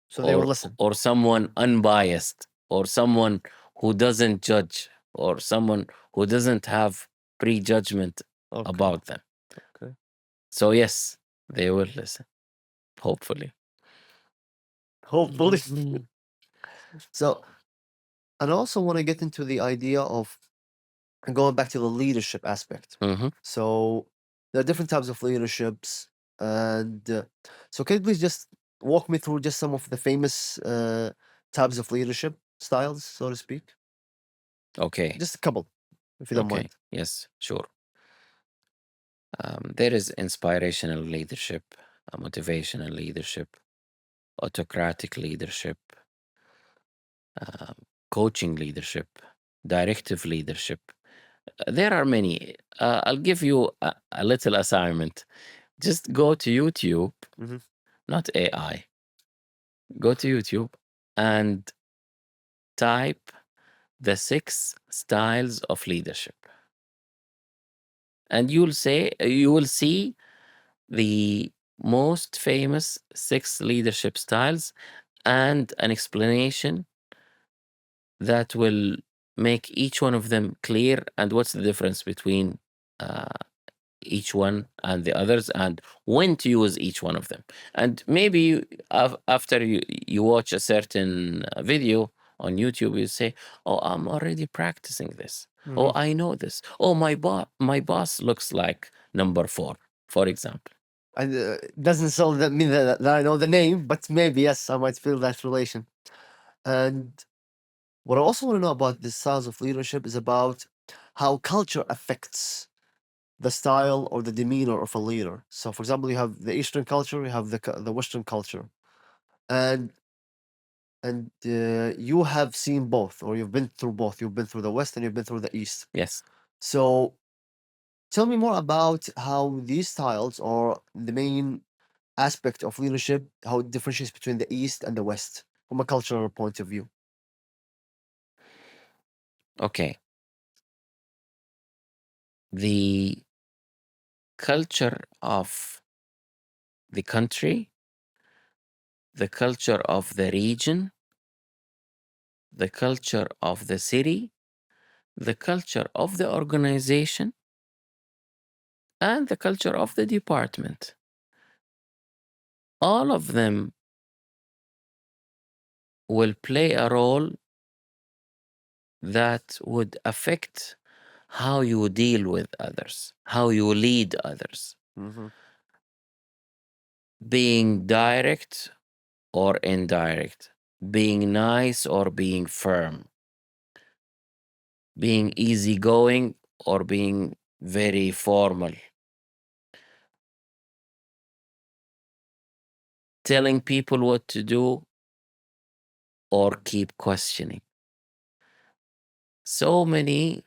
B: So they will listen.
A: or someone unbiased or someone who doesn't judge or someone who doesn't have prejudgment
B: Okay.
A: about them.
B: Okay.
A: So yes, they will listen, hopefully.
B: Hopefully. So, and I also want to get into the idea of going back to the leadership aspect.
A: Mhm.
B: So, there are different types of leaderships, and so can you please just walk me through just some of the famous types of leadership styles, so to speak?
A: Okay.
B: Just a couple, if you don't
A: Okay.
B: mind.
A: Yes, sure. There is inspirational leadership, motivational leadership, autocratic leadership, um, coaching leadership, directive leadership. There are many. I'll give you a little assignment. Just go to YouTube,
B: Hmm.
A: not AI. Go to YouTube and type the 6 styles of leadership. And you will see the most famous 6 leadership styles and an explanation that will make each one of them clear and what's the difference between uh, each one and the others and when to use each one of them. And maybe after you watch a certain video on YouTube, you say, oh, I'm already practicing this.
B: Hmm.
A: Oh, I know this. Oh, my boss looks like number 4, for example.
B: And doesn't so that mean that I know the name, but maybe yes, I might feel that relation. And what I also want to know about the styles of leadership is about how culture affects the style or the demeanor of a leader. So, for example, you have the Eastern culture, you have the Western culture, and you have seen both, or you've been through both. You've been through the West and you've been through the East.
A: Yes.
B: So, tell me more about how these styles or the main aspect of leadership, how it differentiates between the East and the West from a cultural point of view.
A: Okay. The culture of the country, the culture of the region, the culture of the city, the culture of the organization, and the culture of the department. All of them will play a role that would affect how you deal with others, how you lead others,
B: Mm-hmm.
A: being direct or indirect, being nice or being firm, being easygoing or being very formal, telling people what to do or keep questioning. So many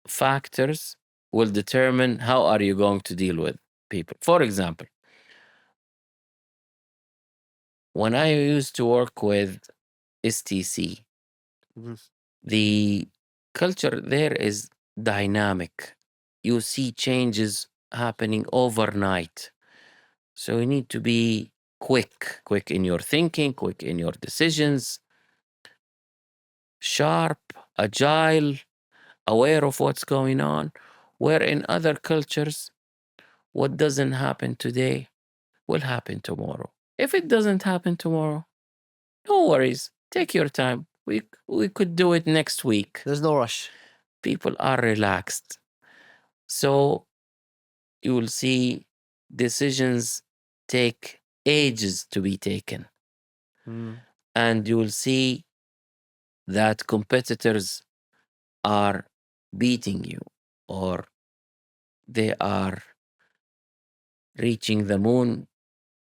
A: factors will determine how are you going to deal with people. For example, when I used to work with STC,
B: Mm-hmm.
A: the culture there is dynamic. You see changes happening overnight. So you need to be quick in your thinking, quick in your decisions, sharp, agile, aware of what's going on. Where in other cultures, what doesn't happen today will happen tomorrow. If it doesn't happen tomorrow, no worries. Take your time. We could do it next week.
B: There's no rush.
A: People are relaxed. So you will see decisions take ages to be taken.
B: Mm.
A: And you will see that competitors are beating you or they are reaching the moon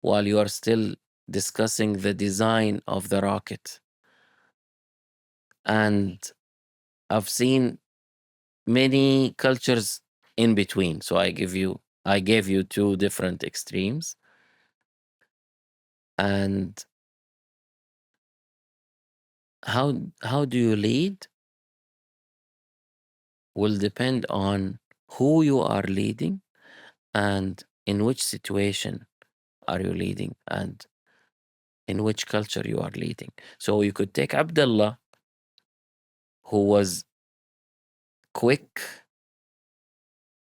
A: while you are still discussing the design of the rocket. And I've seen many cultures in between. So I gave you two different extremes. And how do you lead will depend on who you are leading and in which situation are you leading and in which culture you are leading. So you could take Abdullah, who was quick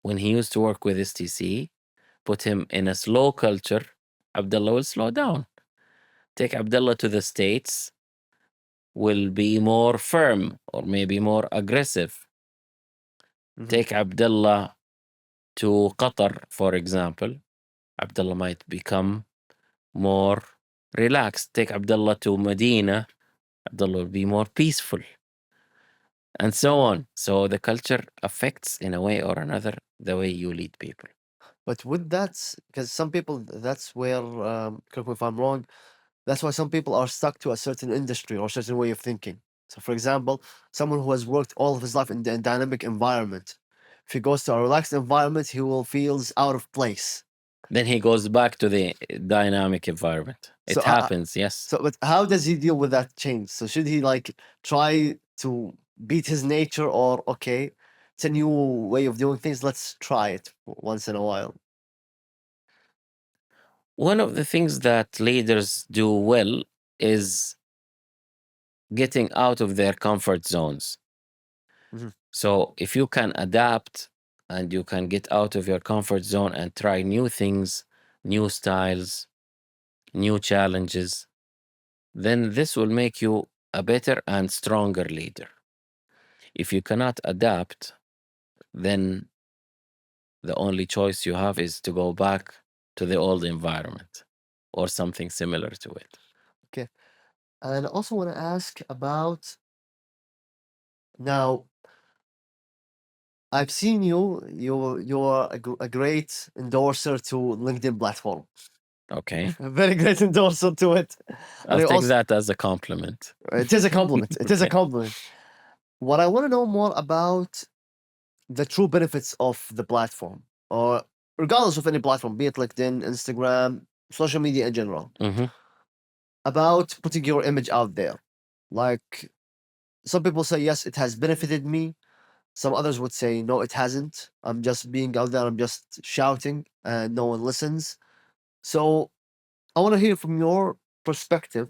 A: when he used to work with STC, put him in a slow culture, Abdullah will slow down. Take Abdullah to the States, will be more firm or maybe more aggressive.
B: Mm-hmm.
A: Take Abdullah to Qatar, for example, Abdullah might become more relaxed. Take Abdullah to Medina, Abdullah will be more peaceful, and so on. So the culture affects, in a way or another, the way you lead people.
B: But with that, because some people, that's where, correct me if I'm wrong, that's why some people are stuck to a certain industry or a certain way of thinking. So, for example, someone who has worked all of his life in a dynamic environment, if he goes to a relaxed environment, he will feels out of place.
A: Then he goes back to the dynamic environment.
B: So,
A: It happens, yes.
B: but how does he deal with that change? So, should he like try to beat his nature, or okay, it's a new way of doing things, let's try it once in a while?
A: One of the things that leaders do well is getting out of their comfort zones.
B: Mhm.
A: So if you can adapt and you can get out of your comfort zone and try new things, new styles, new challenges, then this will make you a better and stronger leader. If you cannot adapt, then the only choice you have is to go back to the old environment or something similar to it.
B: Okay. And I also want to ask about now. I've seen you. You're a great endorser to LinkedIn platform.
A: Okay.
B: A very great endorser to it. And
A: I'll
B: I
A: take
B: also,
A: that as a compliment.
B: it is a compliment. It is a
A: Okay.
B: compliment. What I want to know more about the true benefits of the platform, or regardless of any platform, be it LinkedIn, Instagram, social media in general,
A: Mm-hmm.
B: about putting your image out there. Like some people say, yes, it has benefited me. Some others would say, no, it hasn't. I'm just being out there, I'm just shouting, and no one listens. So I want to hear from your perspective,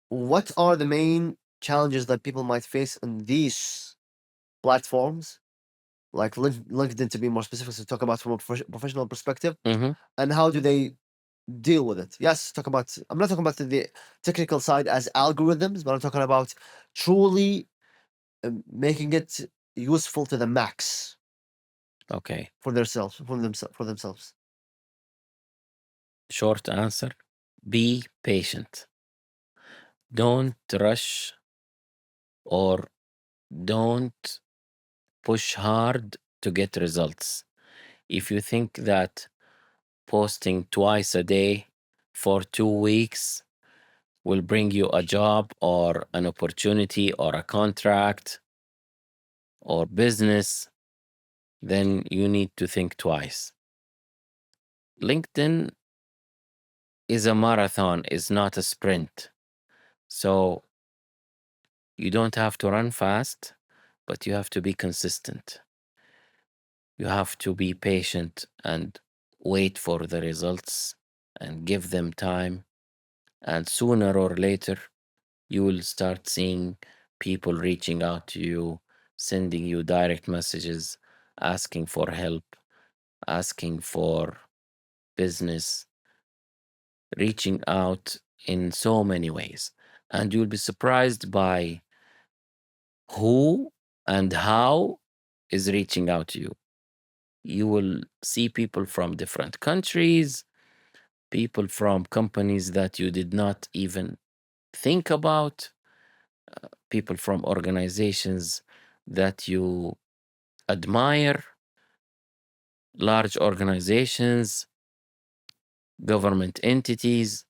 B: what are the main challenges that people might face in these platforms, like LinkedIn to be more specific, to talk about from a professional perspective,
A: Mm-hmm.
B: and how do they deal with it? Yes, talk about. I'm not talking about the technical side as algorithms, but I'm talking about truly making it useful to the max
A: Okay.
B: for themselves, for themselves.
A: Short answer: be patient. Don't rush or don't push hard to get results. If you think that posting twice a day for 2 weeks will bring you a job or an opportunity or a contract or business, then you need to think twice. LinkedIn is a marathon, is not a sprint. So you don't have to run fast, but you have to be consistent. You have to be patient and wait for the results and give them time. And sooner or later, you will start seeing people reaching out to you, sending you direct messages, asking for help, asking for business, reaching out in so many ways. And you'll be surprised by who and how is reaching out to you. You will see people from different countries, people from companies that you did not even think about, people from organizations that you admire, large organizations, government entities.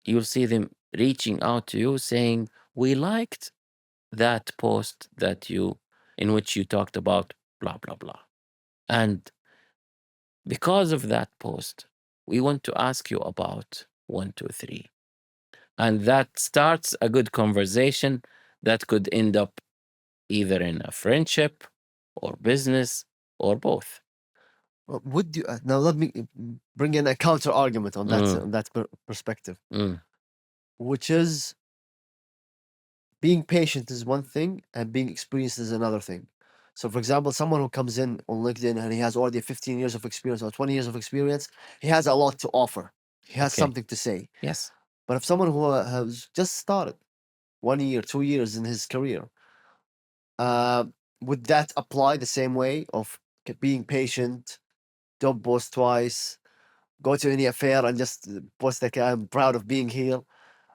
A: You'll see them reaching out to you saying, "We liked that post that you, in which you talked about blah, blah, blah. And because of that post, we want to ask you about one, two, three." And that starts a good conversation that could end up either in a friendship or business or both.
B: Would you now let me bring in a counter argument on that
A: Mm,
B: perspective,
A: mm,
B: which is being patient is one thing and being experienced is another thing. So, for example, someone who comes in on LinkedIn and he has already 15 years of experience or 20 years of experience, he has a lot to offer. He has
A: okay.
B: something to say.
A: Yes.
B: But if someone who has just started 1 year, 2 years in his career, uh, would that apply the same way of being patient, don't post twice, go to any affair and just post like I'm proud of being here?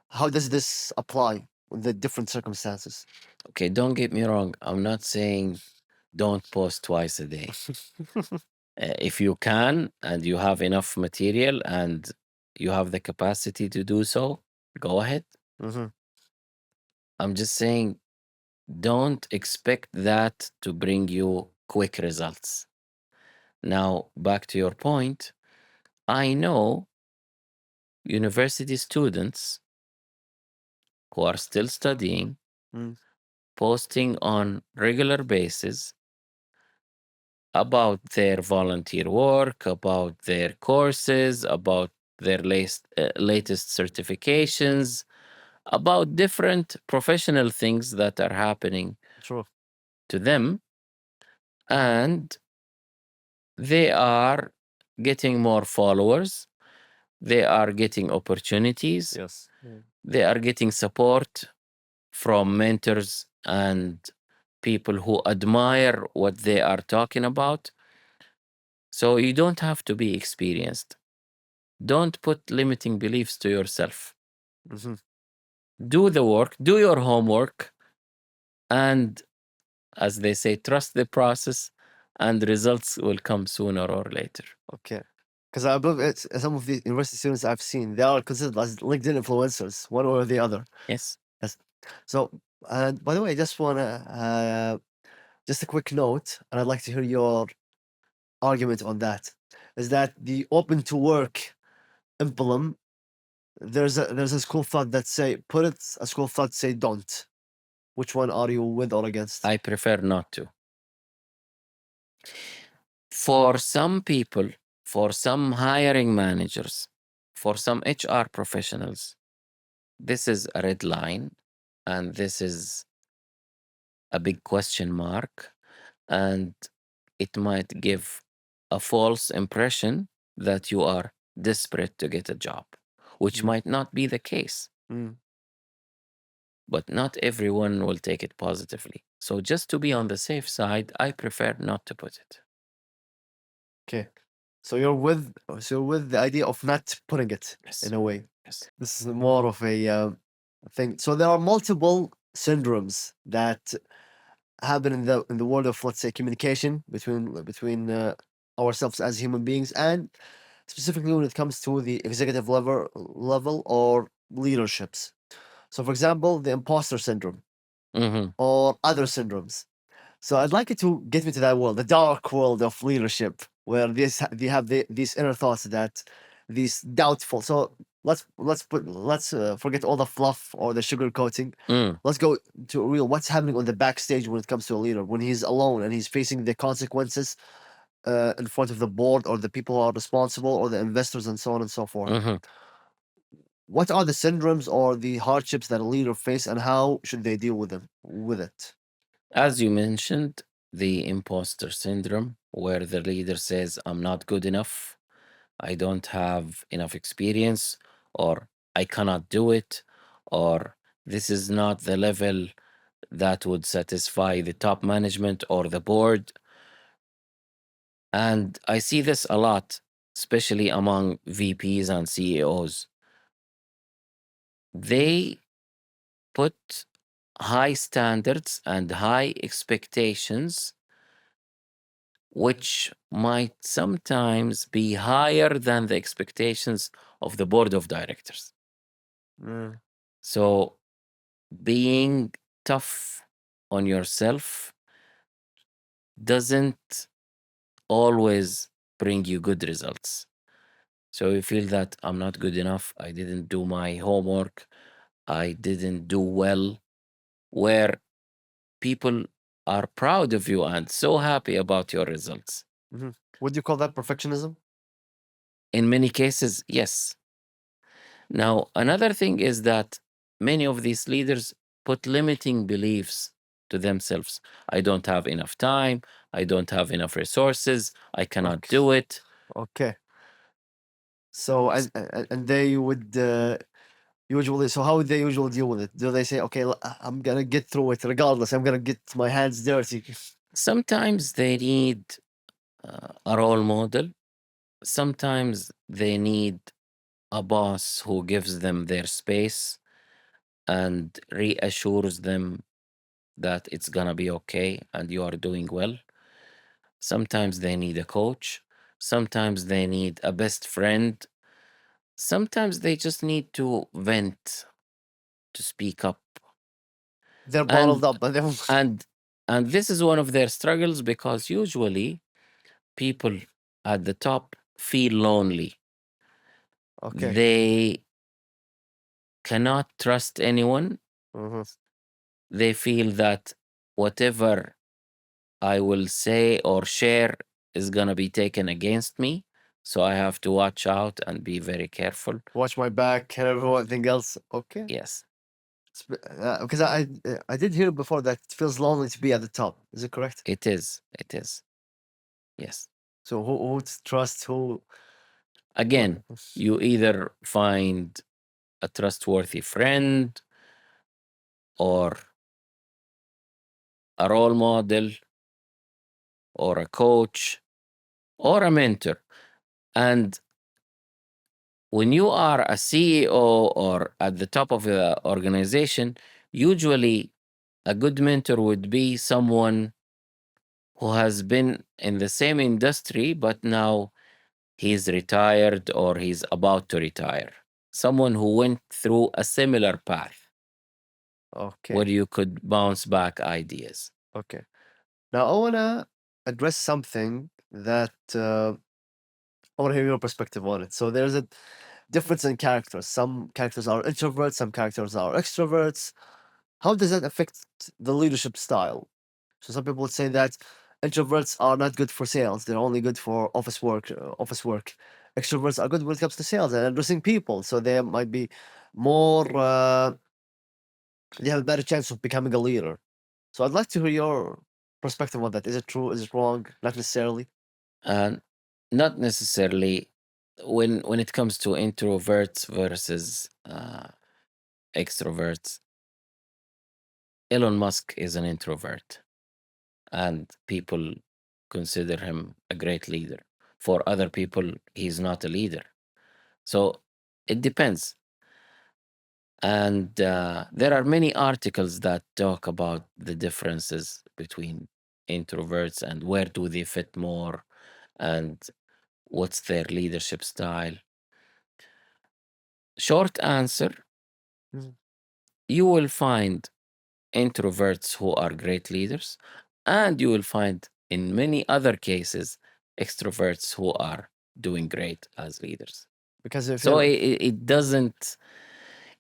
B: How does this apply in the different circumstances?
A: Okay. Don't get me wrong. I'm not saying don't post twice a day. If you can and you have enough material and you have the capacity to do so, go ahead.
B: Hmm.
A: I'm just saying don't expect that to bring you quick results. Now, back to your point, I know university students who are still studying,
B: Mm,
A: posting on regular basis about their volunteer work, about their courses, about their latest certifications, about different professional things that are happening
B: true.
A: to them. And they are getting more followers, they are getting opportunities,
B: Yes. Mm.
A: they are getting support from mentors and people who admire what they are talking about. So you don't have to be experienced. Don't put limiting beliefs to yourself.
B: Mm-hmm.
A: Do the work, do your homework, and as they say, trust the process, and results will come sooner or later.
B: Okay. Because I believe it's some of the university students I've seen, they are considered as LinkedIn influencers, one or the other.
A: Yes.
B: Yes. So, and by the way, I just wanna just a quick note, and I'd like to hear your argument on that. Is that the open to work emblem? There's a school of thought that say put it, a school of thought say don't. Which one are you with or against?
A: I prefer not to. For some people, for some hiring managers, for some HR professionals, this is a red line, and this is a big question mark, and it might give a false impression that you are desperate to get a job, which
B: Mm.
A: might not be the case.
B: Mm.
A: But not everyone will take it positively. So just to be on the safe side, I prefer not to put it.
B: Okay. So you're with the idea of not putting it
A: Yes.
B: in a way.
A: Yes.
B: This is more of a thing. So there are multiple syndromes that happen in the world of, let's say, communication between ourselves as human beings, and specifically when it comes to the executive level or leaderships. So, for example, the imposter syndrome
A: Mm-hmm.
B: or other syndromes. So I'd like you to get me to that world, the dark world of leadership, where they have these inner thoughts that these doubtful. So let's forget all the fluff or the sugar coating.
A: Mm.
B: Let's go to real. What's happening on the backstage when it comes to a leader when he's alone and he's facing the consequences in front of the board or the people who are responsible or the investors and so on and so forth.
A: Mm-hmm.
B: What are the syndromes or the hardships that a leader face, and how should they deal with them with it?
A: As you mentioned, the imposter syndrome, where the leader says, I'm not good enough, I don't have enough experience, or I cannot do it, or this is not the level that would satisfy the top management or the board. And I see this a lot, especially among VPs and CEOs. They put high standards and high expectations, which might sometimes be higher than the expectations of the board of directors.
B: Mm.
A: So, being tough on yourself doesn't always bring you good results. So, you feel that I'm not good enough, I didn't do my homework, I didn't do well, where people are proud of you and so happy about your results.
B: Mhm. Would you call that perfectionism?
A: In many cases, yes. Now, another thing is that many of these leaders put limiting beliefs to themselves. I don't have enough time. I don't have enough resources. I cannot
B: Okay.
A: do it.
B: Okay. So and they would usually. So how would they usually deal with it? Do they say, "Okay, I'm gonna get through it regardless. I'm gonna get my hands dirty."
A: Sometimes they need a role model. Sometimes they need a boss who gives them their space and reassures them that it's gonna be okay and you are doing well. Sometimes they need a coach. Sometimes they need a best friend. Sometimes they just need to vent, to speak up.
B: They're bottled
A: And
B: up, and they
A: and and this is one of their struggles because usually people at the top feel lonely.
B: okay.
A: They cannot trust anyone.
B: Mhm.
A: They feel that whatever I will say or share is going to be taken against me. So I have to watch out and be very careful.
B: Watch my back and everything else. Okay.
A: Yes,
B: Because I did hear before that it feels lonely to be at the top. Is it correct?
A: it is. It is. Yes.
B: So who to trust? Who?
A: Again, you either find a trustworthy friend or a role model or a coach or a mentor. And when you are a CEO or at the top of the organization, usually a good mentor would be someone who has been in the same industry, but now he's retired or he's about to retire. Someone who went through a similar path where
B: Okay.
A: you could bounce back ideas.
B: Okay. Now I wanna address something that I wanna hear your perspective on it. So there's a difference in characters. Some characters are introverts, some characters are extroverts. How does that affect the leadership style? So some people would say that introverts are not good for sales. They're only good for office work. Extroverts are good when it comes to sales and addressing people. So they might be more. They have a better chance of becoming a leader. So I'd like to hear your perspective on that. Is it true? Is it wrong? Not necessarily.
A: And not necessarily when it comes to introverts versus extroverts. Elon Musk is an introvert, and people consider him a great leader. For other people, he's not a leader. So it depends. And there are many articles that talk about the differences between introverts and where do they fit more and what's their leadership style. Short answer,
B: Mhm.
A: you will find introverts who are great leaders, and you will find in many other cases extroverts who are doing great as leaders.
B: Because if
A: So
B: you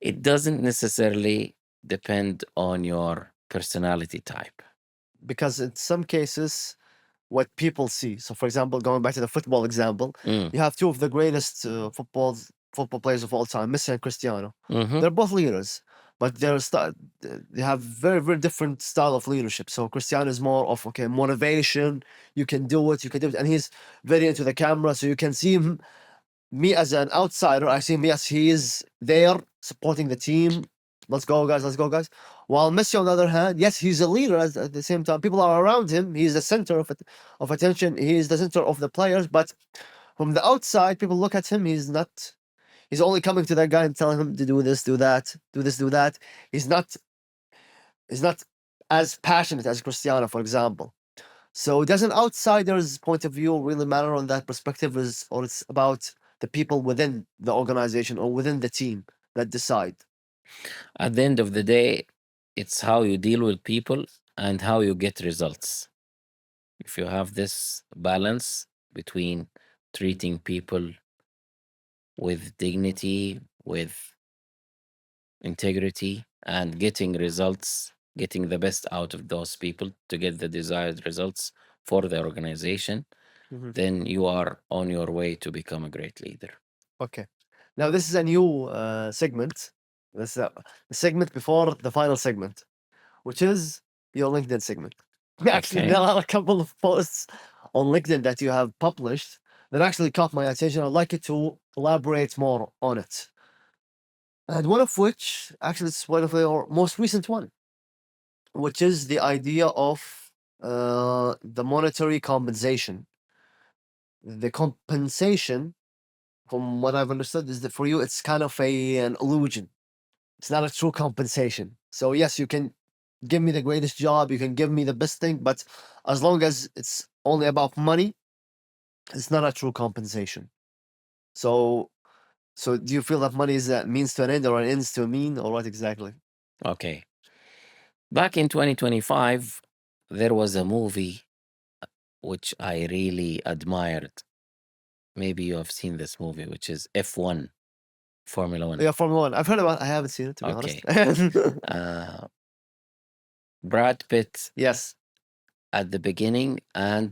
A: it doesn't necessarily depend on your personality type.
B: because in some cases what people see. So, for example, going back to the football example,
A: Mm.
B: you have two of the greatest football players of all time, Messi and Cristiano.
A: Hmm.
B: They're both leaders, but they have very different style of leadership. So Cristiano is more of okay motivation. You can do it. You can do it, and he's very into the camera. So you can see him. Me as an outsider, I see him. Yes, he is there supporting the team. Let's go, guys. Let's go, guys. While Messi, on the other hand, yes, he's a leader at the same time. People are around him. He's the center of attention. He is the center of the players. But from the outside, people look at him. He's not. He's only coming to that guy and telling him to do this, do that, do this, do that. He's not. He's not as passionate as Cristiano, for example. So does an outsider's point of view really matter on that perspective, or it's about the people within the organization or within the team that decide?
A: At the end of the day, it's how you deal with people and how you get results. If you have this balance between treating people with dignity, with integrity, and getting results, getting the best out of those people to get the desired results for the organization,
B: Mhm.
A: then you are on your way to become a great leader.
B: Okay. Now this is a new segment. This is a segment before the final segment, which is your LinkedIn segment. Actually, there
A: Okay.
B: are a couple of posts on LinkedIn that you have published that actually caught my attention. I'd like you to elaborate more on it. And one of which, actually, it's one of your most recent one, which is the idea of the monetary compensation. The compensation, from what I've understood, is that for you it's kind of an illusion. It's not a true compensation. So yes, you can give me the greatest job, you can give me the best thing, but as long as it's only about money, it's not a true compensation. So so do you feel that money is a means to an end or an ends to a mean, or what exactly?
A: Okay. Back in 2025, there was a movie which I really admired. Maybe you have seen this movie, which is F1, Formula One.
B: Yeah, Formula One. I've heard about. I haven't seen it, to be honest.
A: Okay. Uh, Brad Pitt
B: Yes.
A: at the beginning and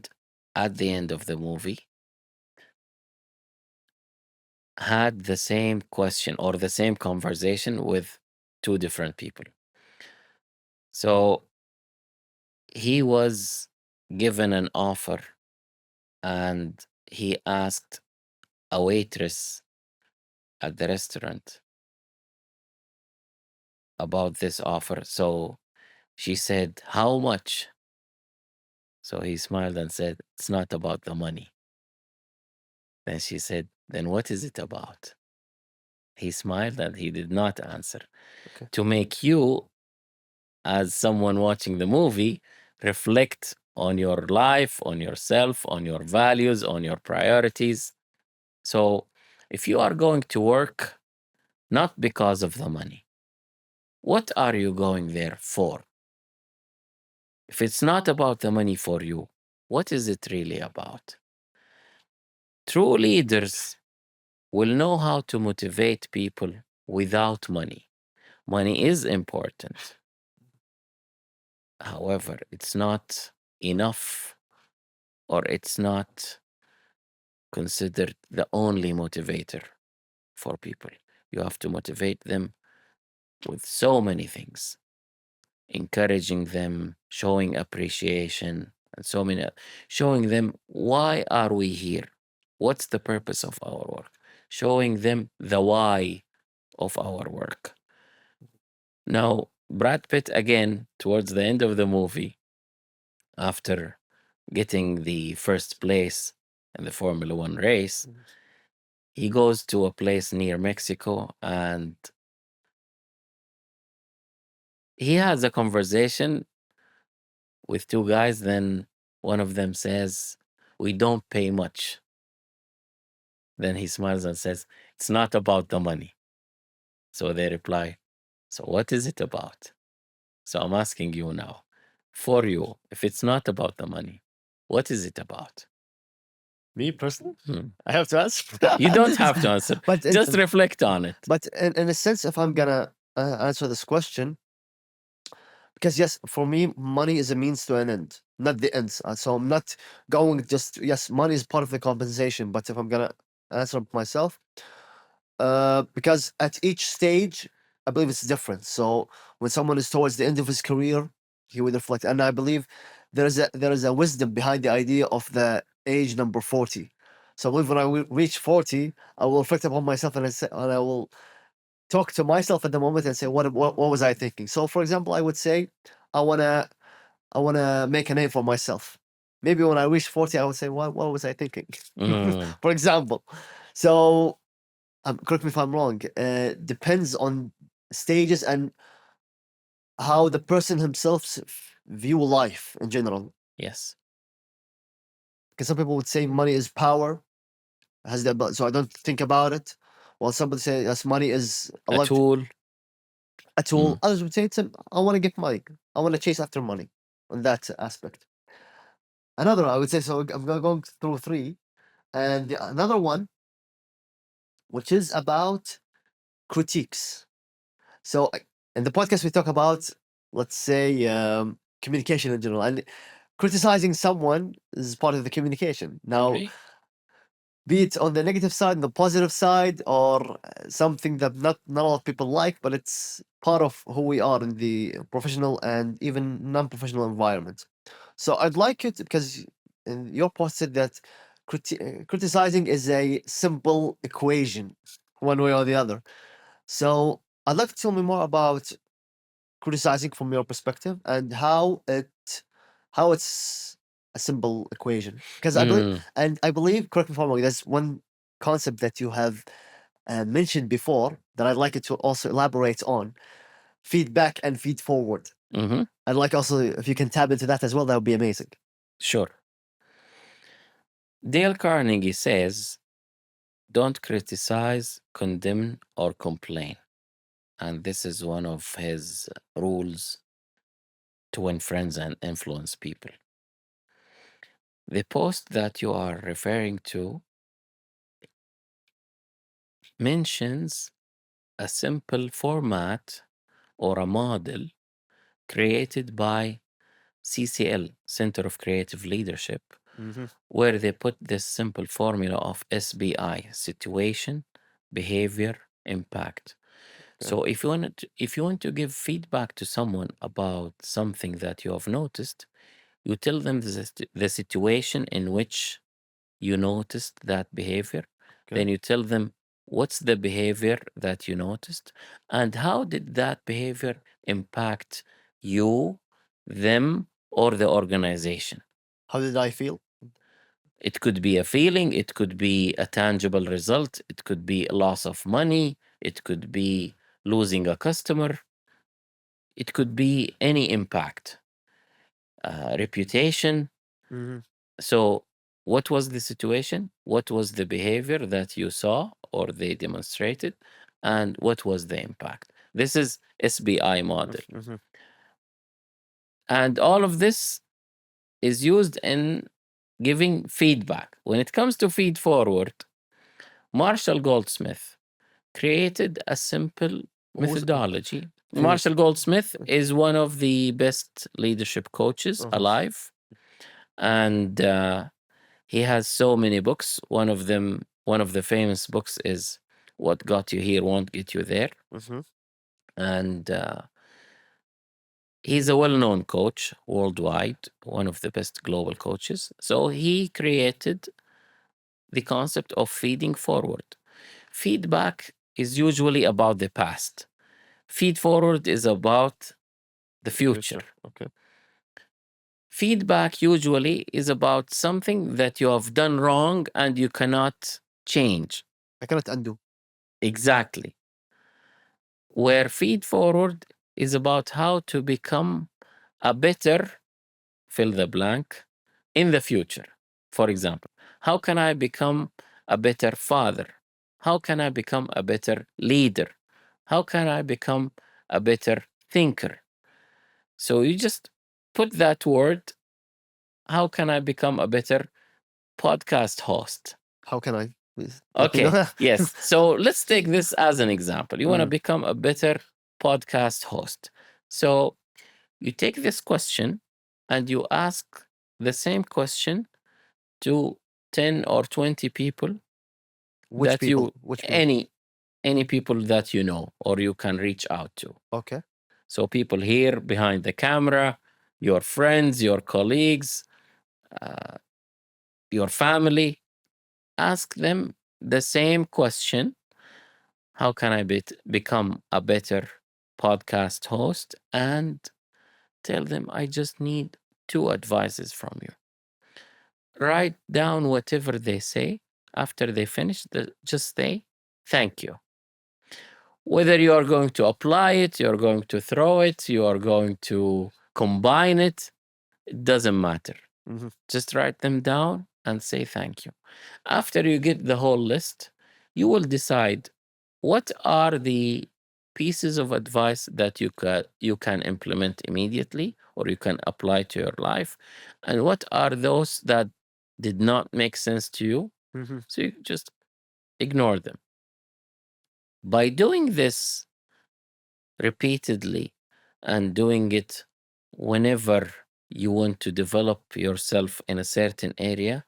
A: at the end of the movie had the same question or the same conversation with two different people. So he was given an offer and he asked a waitress at the restaurant about this offer. So she said, "How much?" So he smiled and said, "It's not about the money." Then she said, then what is it about? He smiled and he did not answer.
B: Okay.
A: To make you, as someone watching the movie, reflect on your life, on yourself, on your values, on your priorities. So if you are going to work, not because of the money, what are you going there for? If it's not about the money for you, what is it really about? True leaders will know how to motivate people without money. Money is important. However, it's not enough, or it's not considered the only motivator for people. You have to motivate them with so many things, encouraging them, showing appreciation, and so many, showing them why are we here? What's the purpose of our work? Showing them the why of our work. Now, Brad Pitt, again, towards the end of the movie, after getting the first place in the Formula One race, he goes to a place near Mexico and he has a conversation with two guys. Then one of them says, we don't pay much. Then he smiles and says, it's not about the money. So they reply, so what is it about? So I'm asking you now, for you, if it's not about the money, what is it about?
B: Me personally,
A: Hmm.
B: I have to answer.
A: You don't have to answer.
B: But
A: Just reflect on it.
B: But in a sense, if I'm gonna answer this question, because yes, for me, money is a means to an end, not the ends. So I'm not going just yes, money is part of the compensation. But if I'm gonna answer myself, because at each stage, I believe it's different. So when someone is towards the end of his career, he would reflect, and I believe there is a wisdom behind the idea of the age number 40. So I believe when I reach 40, I will reflect upon myself and I will talk to myself at the moment and say what was I thinking. So for example, I would say I wanna I wanna make a name for myself. Maybe when I reach 40, I would say what was I thinking?
A: Mm,
B: For example. So correct me if I'm wrong. Depends on stages and how the person himself view life in general.
A: yes.
B: Because some people would say money is power, has that, so I don't think about it. While somebody say yes, money is
A: A tool.
B: a tool.
A: Mm,
B: Others would say I want to get money. I want to chase after money on that aspect. Another, I would say, so I'm going through three. And another one, which is about critiques. So in the podcast, we talk about, let's say, communication in general. And criticizing someone is part of the communication. Now,
A: agree.
B: be it on the negative side, the positive side, or something that not a lot of people like, but it's part of who we are in the professional and even non-professional environment. So I'd like you to, because in your post said that criticizing is a simple equation, one way or the other. So I'd like to tell me more about criticizing from your perspective and how it's a simple equation. Because
A: Mm,
B: I believe, correct me if I'm wrong, there's one concept that you have mentioned before that I'd like you to also elaborate on: feedback and feed forward.
A: hmm.
B: I'd like also if you can tap into that as well, that would be amazing.
A: Sure. Dale Carnegie says, don't criticize, condemn, or complain. And this is one of his rules to win friends and influence people. The post that you are referring to mentions a simple format or a model created by CCL, Center of Creative Leadership,
B: Mm-hmm.
A: where they put this simple formula of SBI: situation, behavior, impact.
B: Okay.
A: So if you want to give feedback to someone about something that you have noticed, you tell them the situation in which you noticed that behavior.
B: Okay.
A: Then you tell them what's the behavior that you noticed and how did that behavior impact you, them, or the organization.
B: How did I feel?
A: It could be a feeling, it could be a tangible result, it could be a loss of money, it could be losing a customer, it could be any impact, reputation.
B: Mhm.
A: So, what was the situation? What was the behavior that you saw or they demonstrated? And what was the impact? This is SBI model.
B: Mhm.
A: And all of this is used in giving feedback. When it comes to feed forward, Marshall Goldsmith created a simple
B: Who's
A: methodology.
B: feed?
A: Marshall Goldsmith is one of the best leadership coaches
B: Uh-huh.
A: alive. And he has so many books. One of them, one of the famous books is What Got You Here Won't Get You There.
B: Mhm.
A: And he's a well known coach worldwide, one of the best global coaches. So he created the concept of feeding forward. Feedback is usually about the past, feed forward is about the future.
B: Okay.
A: Feedback usually is about something that you have done wrong and you cannot change.
B: I cannot undo.
A: Exactly. Where feed forward is about how to become a better fill the blank in the future. For example, how can I become a better father? How can I become a better leader? How can I become a better thinker? So you just put that word, how can I become a better podcast host?
B: How can I? Please let me
A: Okay,
B: know.
A: yes. So let's take this as an example. You want to
B: Mm.
A: become a better podcast host. So you take this question and you ask the same question to 10 or 20 people
B: Which
A: that
B: people?
A: you,
B: Which people?
A: any people that you know or you can reach out to.
B: Okay.
A: So people here behind the camera, your friends, your colleagues, uh, your family, ask them the same question. How can I become a better podcast host? And tell them, I just need two advices from you. Write down whatever they say. After they finish, just say, thank you. Whether you are going to apply it, you're going to throw it, you are going to combine it, it doesn't matter.
B: Mhm.
A: Just write them down and say thank you. After you get the whole list, you will decide what are the pieces of advice that you can implement immediately or you can apply to your life, and what are those that did not make sense to you.
B: Mhm.
A: So you just ignore them. By doing this repeatedly and doing it whenever you want to develop yourself in a certain area,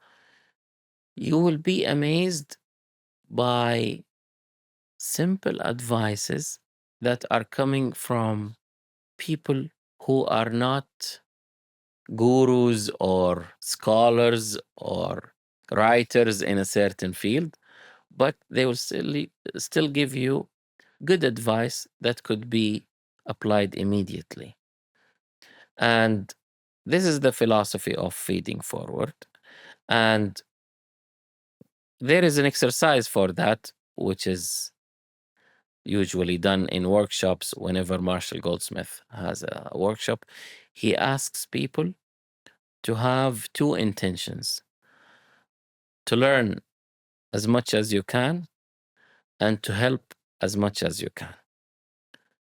A: you will be amazed by simple advices that are coming from people who are not gurus or scholars or writers in a certain field, but they will still give you good advice that could be applied immediately. And this is the philosophy of feeding forward. And there is an exercise for that, which is usually done in workshops. Whenever Marshall Goldsmith has a workshop, he asks people to have two intentions: to learn as much as you can and to help as much as you can.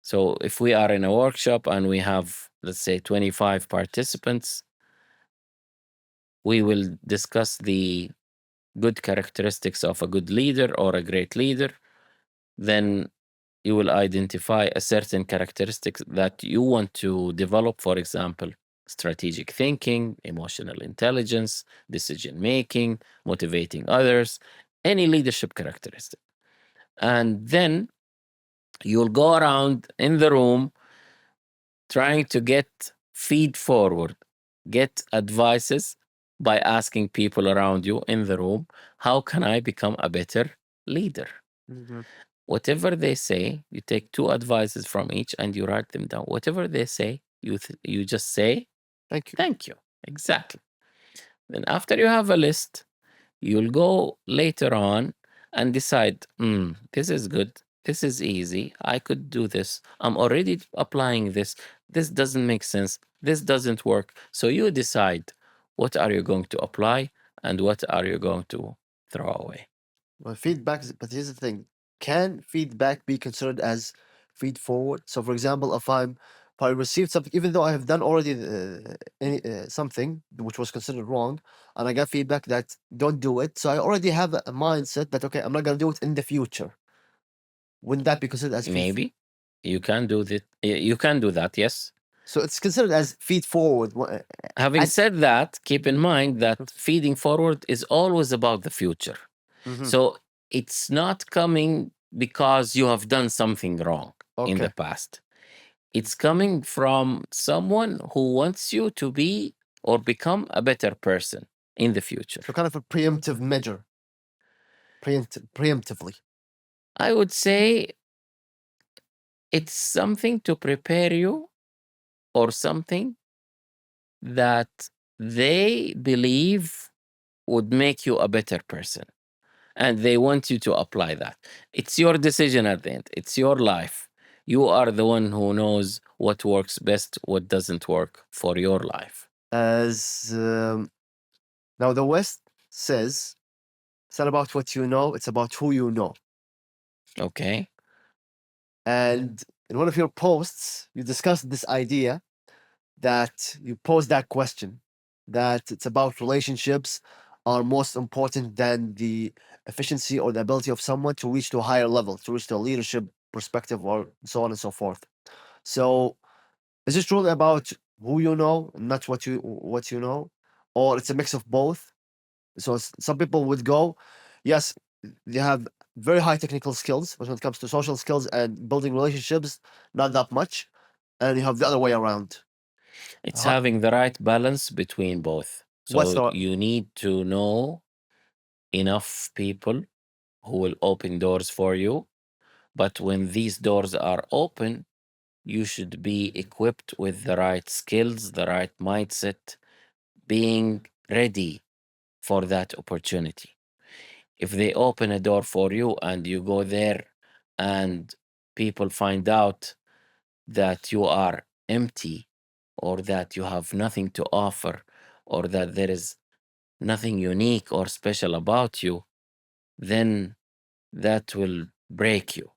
A: So if we are in a workshop and we have, let's say, 25 participants, we will discuss the good characteristics of a good leader or a great leader. Then you will identify a certain characteristics that you want to develop, for example, strategic thinking, emotional intelligence, decision making, motivating others, any leadership characteristic. And then you'll go around in the room trying to get feed forward, get advices by asking people around you in the room, how can I become a better leader?
B: Mhm.
A: Whatever they say, you take two advices from each and you write them down. Whatever they say, you just say
B: Thank you.
A: thank you. Exactly. Then after you have a list, You'll go later on and decide, this is good. This is easy. I could do this. I'm already applying this. This doesn't make sense. This doesn't work. So you decide what are you going to apply and what are you going to throw away.
B: Well, feedback is, but here's the thing: can feedback be considered as feed forward? So, for example, if I received something, even though I have done already something which was considered wrong, and I got feedback that don't do it, so I already have a mindset that okay, I'm not gonna do it in the future. Wouldn't that be considered as feed?
A: Maybe you can do that. You can do that. Yes.
B: So it's considered as feed forward.
A: Having
B: And
A: said that, keep in mind that feeding forward is always about the future.
B: Mhm.
A: So it's not coming because you have done something wrong in the
B: Okay,
A: past. It's coming from someone who wants you to be or become a better person in the future.
B: so kind of a preemptive measure, preemptively.
A: I would say it's something to prepare you or something that they believe would make you a better person. And they want you to apply that. It's your decision at the end, it's your life. You are the one who knows what works best, what doesn't work for your life.
B: As now, the West says it's not about what you know; it's about who you know.
A: Okay.
B: And in one of your posts, you discussed this idea that you posed that question that it's about relationships are most important than the efficiency or the ability of someone to reach to a higher level, to reach to a leadership perspective, or so on and so forth. So, is this truly about who you know, and not what you know, or it's a mix of both? So some people would go, yes, they have very high technical skills, but when it comes to social skills and building relationships, not that much. And you have the other way around.
A: It's
B: Ho-
A: having the right balance between both.
B: What's
A: So
B: the
A: you need to know enough people who will open doors for you. But when these doors are open, you should be equipped with the right skills, the right mindset, being ready for that opportunity. If they open a door for you and you go there and people find out that you are empty or that you have nothing to offer or that there is nothing unique or special about you, then that will break you.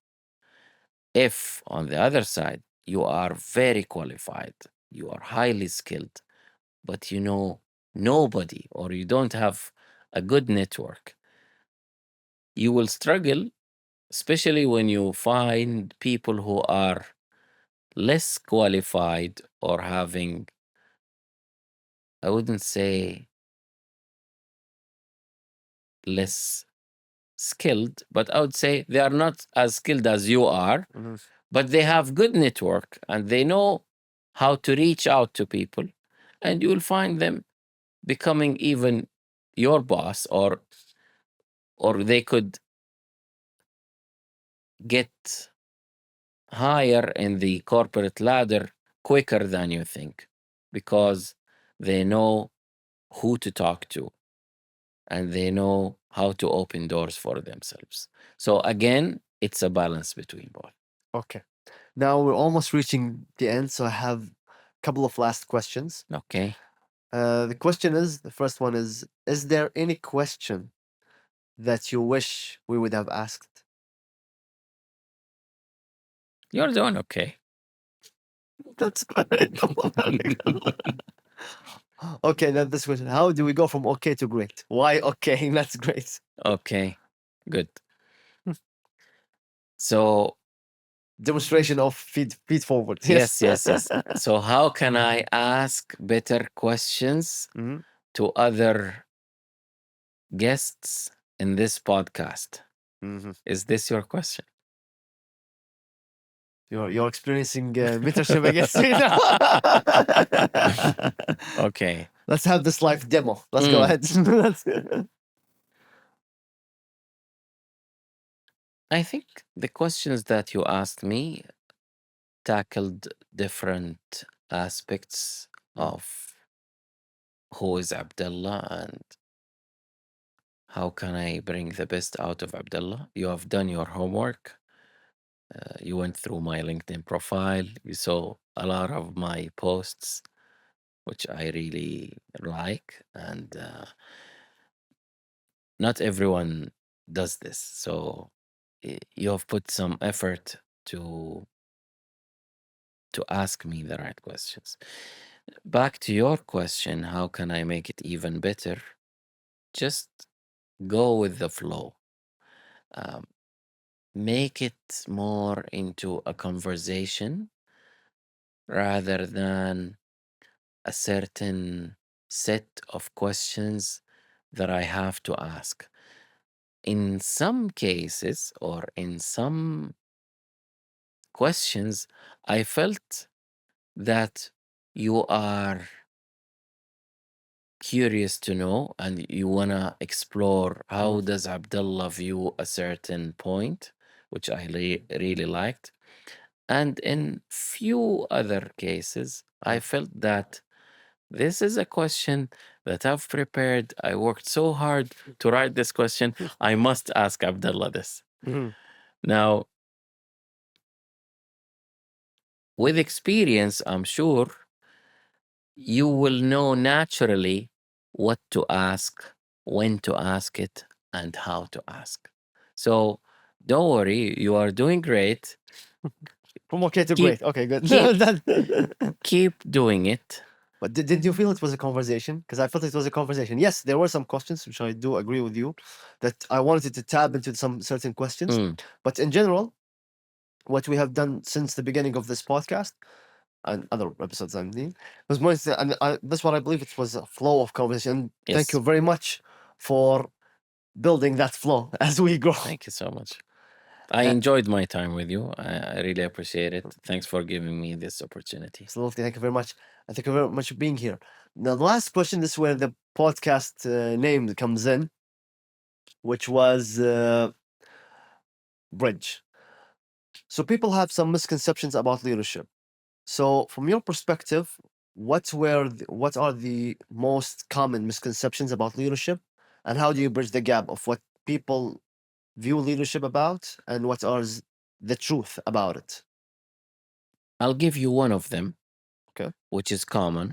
A: If, on the other side, you are very qualified, you are highly skilled, but you know nobody or you don't have a good network, you will struggle, especially when you find people who are less qualified or having, I wouldn't say less skilled, but I would say they are not as skilled as you are,
B: Mhm.
A: but they have good network and they know how to reach out to people, and you will find them becoming even your boss, or they could get higher in the corporate ladder quicker than you think because they know who to talk to and they know how to open doors for themselves. So again, it's a balance between both.
B: Okay. Now we're almost reaching the end, so I have a couple of last questions.
A: Okay.
B: The first one is there any question that you wish we would have asked?
A: You're doing okay.
B: That's great. Okay, now this question. How do we go from okay to great? Why okay? That's great.
A: Okay. Good. So,
B: Demonstration of feed forward.
A: yes, yes, yes. So, how can I ask better questions
B: Mhm.
A: to other guests in this podcast?
B: Mhm.
A: Is this your question?
B: You're experiencing mentorship, I guess.
A: Okay.
B: Let's have this live demo. Let's go
A: Mm,
B: ahead.
A: I think the questions that you asked me tackled different aspects
B: Mm.
A: of who is Abdullah and how can I bring the best out of Abdullah? You have done your homework. You went through my LinkedIn profile. You saw a lot of my posts, which I really like. And not everyone does this. So you have put some effort to ask me the right questions. Back to your question, how can I make it even better? Just go with the flow. Um, make it more into a conversation rather than a certain set of questions that I have to ask. In some cases or in some questions, I felt that you are curious to know and you want to explore how
B: Mhm.
A: does Abdullah view a certain point, which I really liked. And in few other cases, I
B: Yeah.
A: felt that this is a question that I've prepared. I worked so hard to write this question. I must ask Abdullah this.
B: Mhm.
A: Now, with experience, I'm sure you will know naturally what to ask, when to ask it, and how to ask. So don't worry, you are doing great.
B: From okay to
A: Keep
B: great. Okay, good.
A: keep
B: That-
A: keep doing it.
B: But did you feel it was a conversation? Because I felt it was a conversation. Yes, there were some questions, which I do agree with you, that I wanted to tap into some certain questions.
A: Mm,
B: But in general, what we have done since the beginning of this podcast and other episodes, I mean, was more, and that's what I believe it was a flow of conversation. Thank you
A: yes.
B: very much for building that flow as we grow.
A: Thank you so much. I
B: Uh,
A: enjoyed my time with you. I really appreciate it. Thanks for giving me this opportunity.
B: Absolutely. Thank you very much. And thank you very much for being here. Now, the last question, this is where the podcast name comes in, which was Bridge. So, people have some misconceptions about leadership. So, from your perspective, what are the most common misconceptions about leadership, and how do you bridge the gap of what people view leadership about and what are the truth about it?
A: I'll give you one of them,
B: Okay.
A: which is common.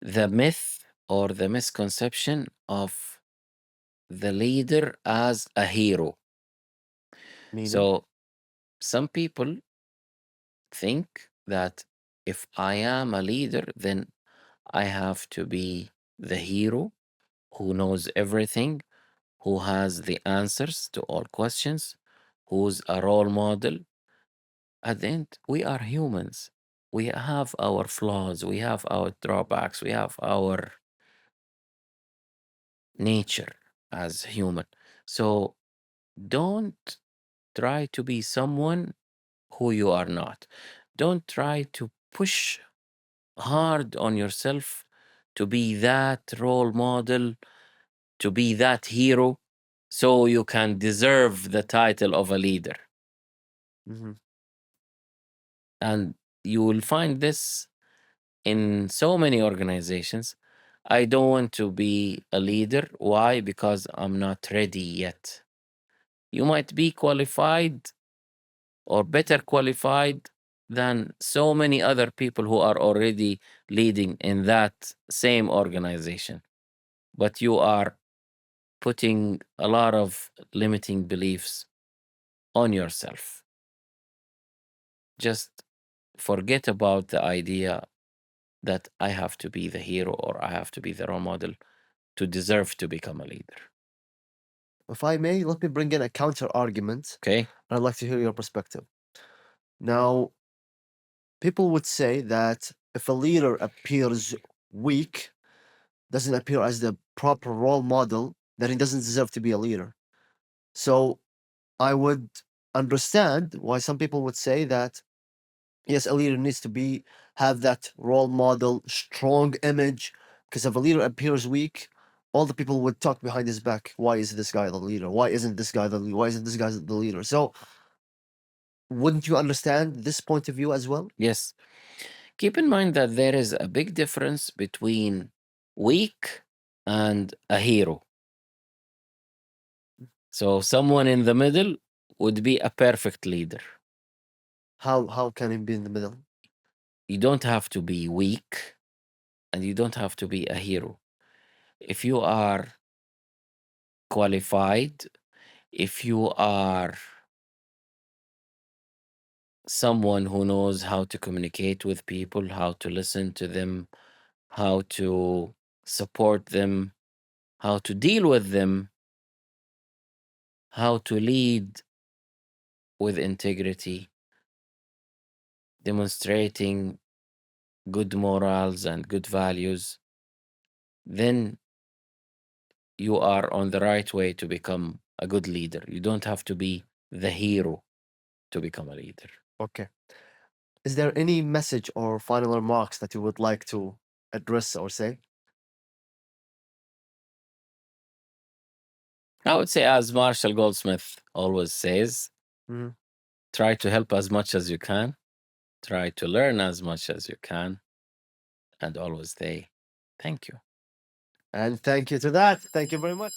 A: The myth or the misconception of the leader as a hero.
B: Meaning?
A: So some people think that if I am a leader, then I have to be the hero who knows everything, who has the answers to all questions, who's a role model. At the end, we are humans. We have our flaws, we have our drawbacks, we have our nature as human. So don't try to be someone who you are not. Don't try to push hard on yourself to be that role model, to be that hero, so you can deserve the title of a leader.
B: Hmm.
A: And you will find this in so many organizations. I don't want to be a leader. Why? Because I'm not ready yet. You might be qualified or better qualified than so many other people who are already leading in that same organization. But you are putting a lot of limiting beliefs on yourself. Just forget about the idea that I have to be the hero or I have to be the role model to deserve to become a leader.
B: If I may, let me bring in a counter argument.
A: Okay?
B: I'd like to hear your perspective. Now, people would say that if a leader appears weak, doesn't appear as the proper role model, then he doesn't deserve to be a leader. So I would understand why some people would say that yes, a leader needs to have that role model, strong image, because if a leader appears weak, all the people would talk behind his back. Why is this guy the leader? Why isn't this guy the leader? Why isn't this guy the leader? So wouldn't you understand this point of view as well?
A: Yes. Keep in mind that there is a big difference between weak and a hero. So someone in the middle would be a perfect leader.
B: How can it be in the middle?
A: You don't have to be weak and you don't have to be a hero. If you are qualified, if you are someone who knows how to communicate with people, how to listen to them, how to support them, how to deal with them, how to lead with integrity, demonstrating good morals and good values, then you are on the right way to become a good leader. You don't have to be the hero to become a leader.
B: Okay. Is there any message or final remarks that you would like to address or say?
A: I would say, as Marshall Goldsmith always says,
B: Mhm.
A: try to help as much as you can, try to learn as much as you can, and always say thank you.
B: And thank you to that. Thank you very much.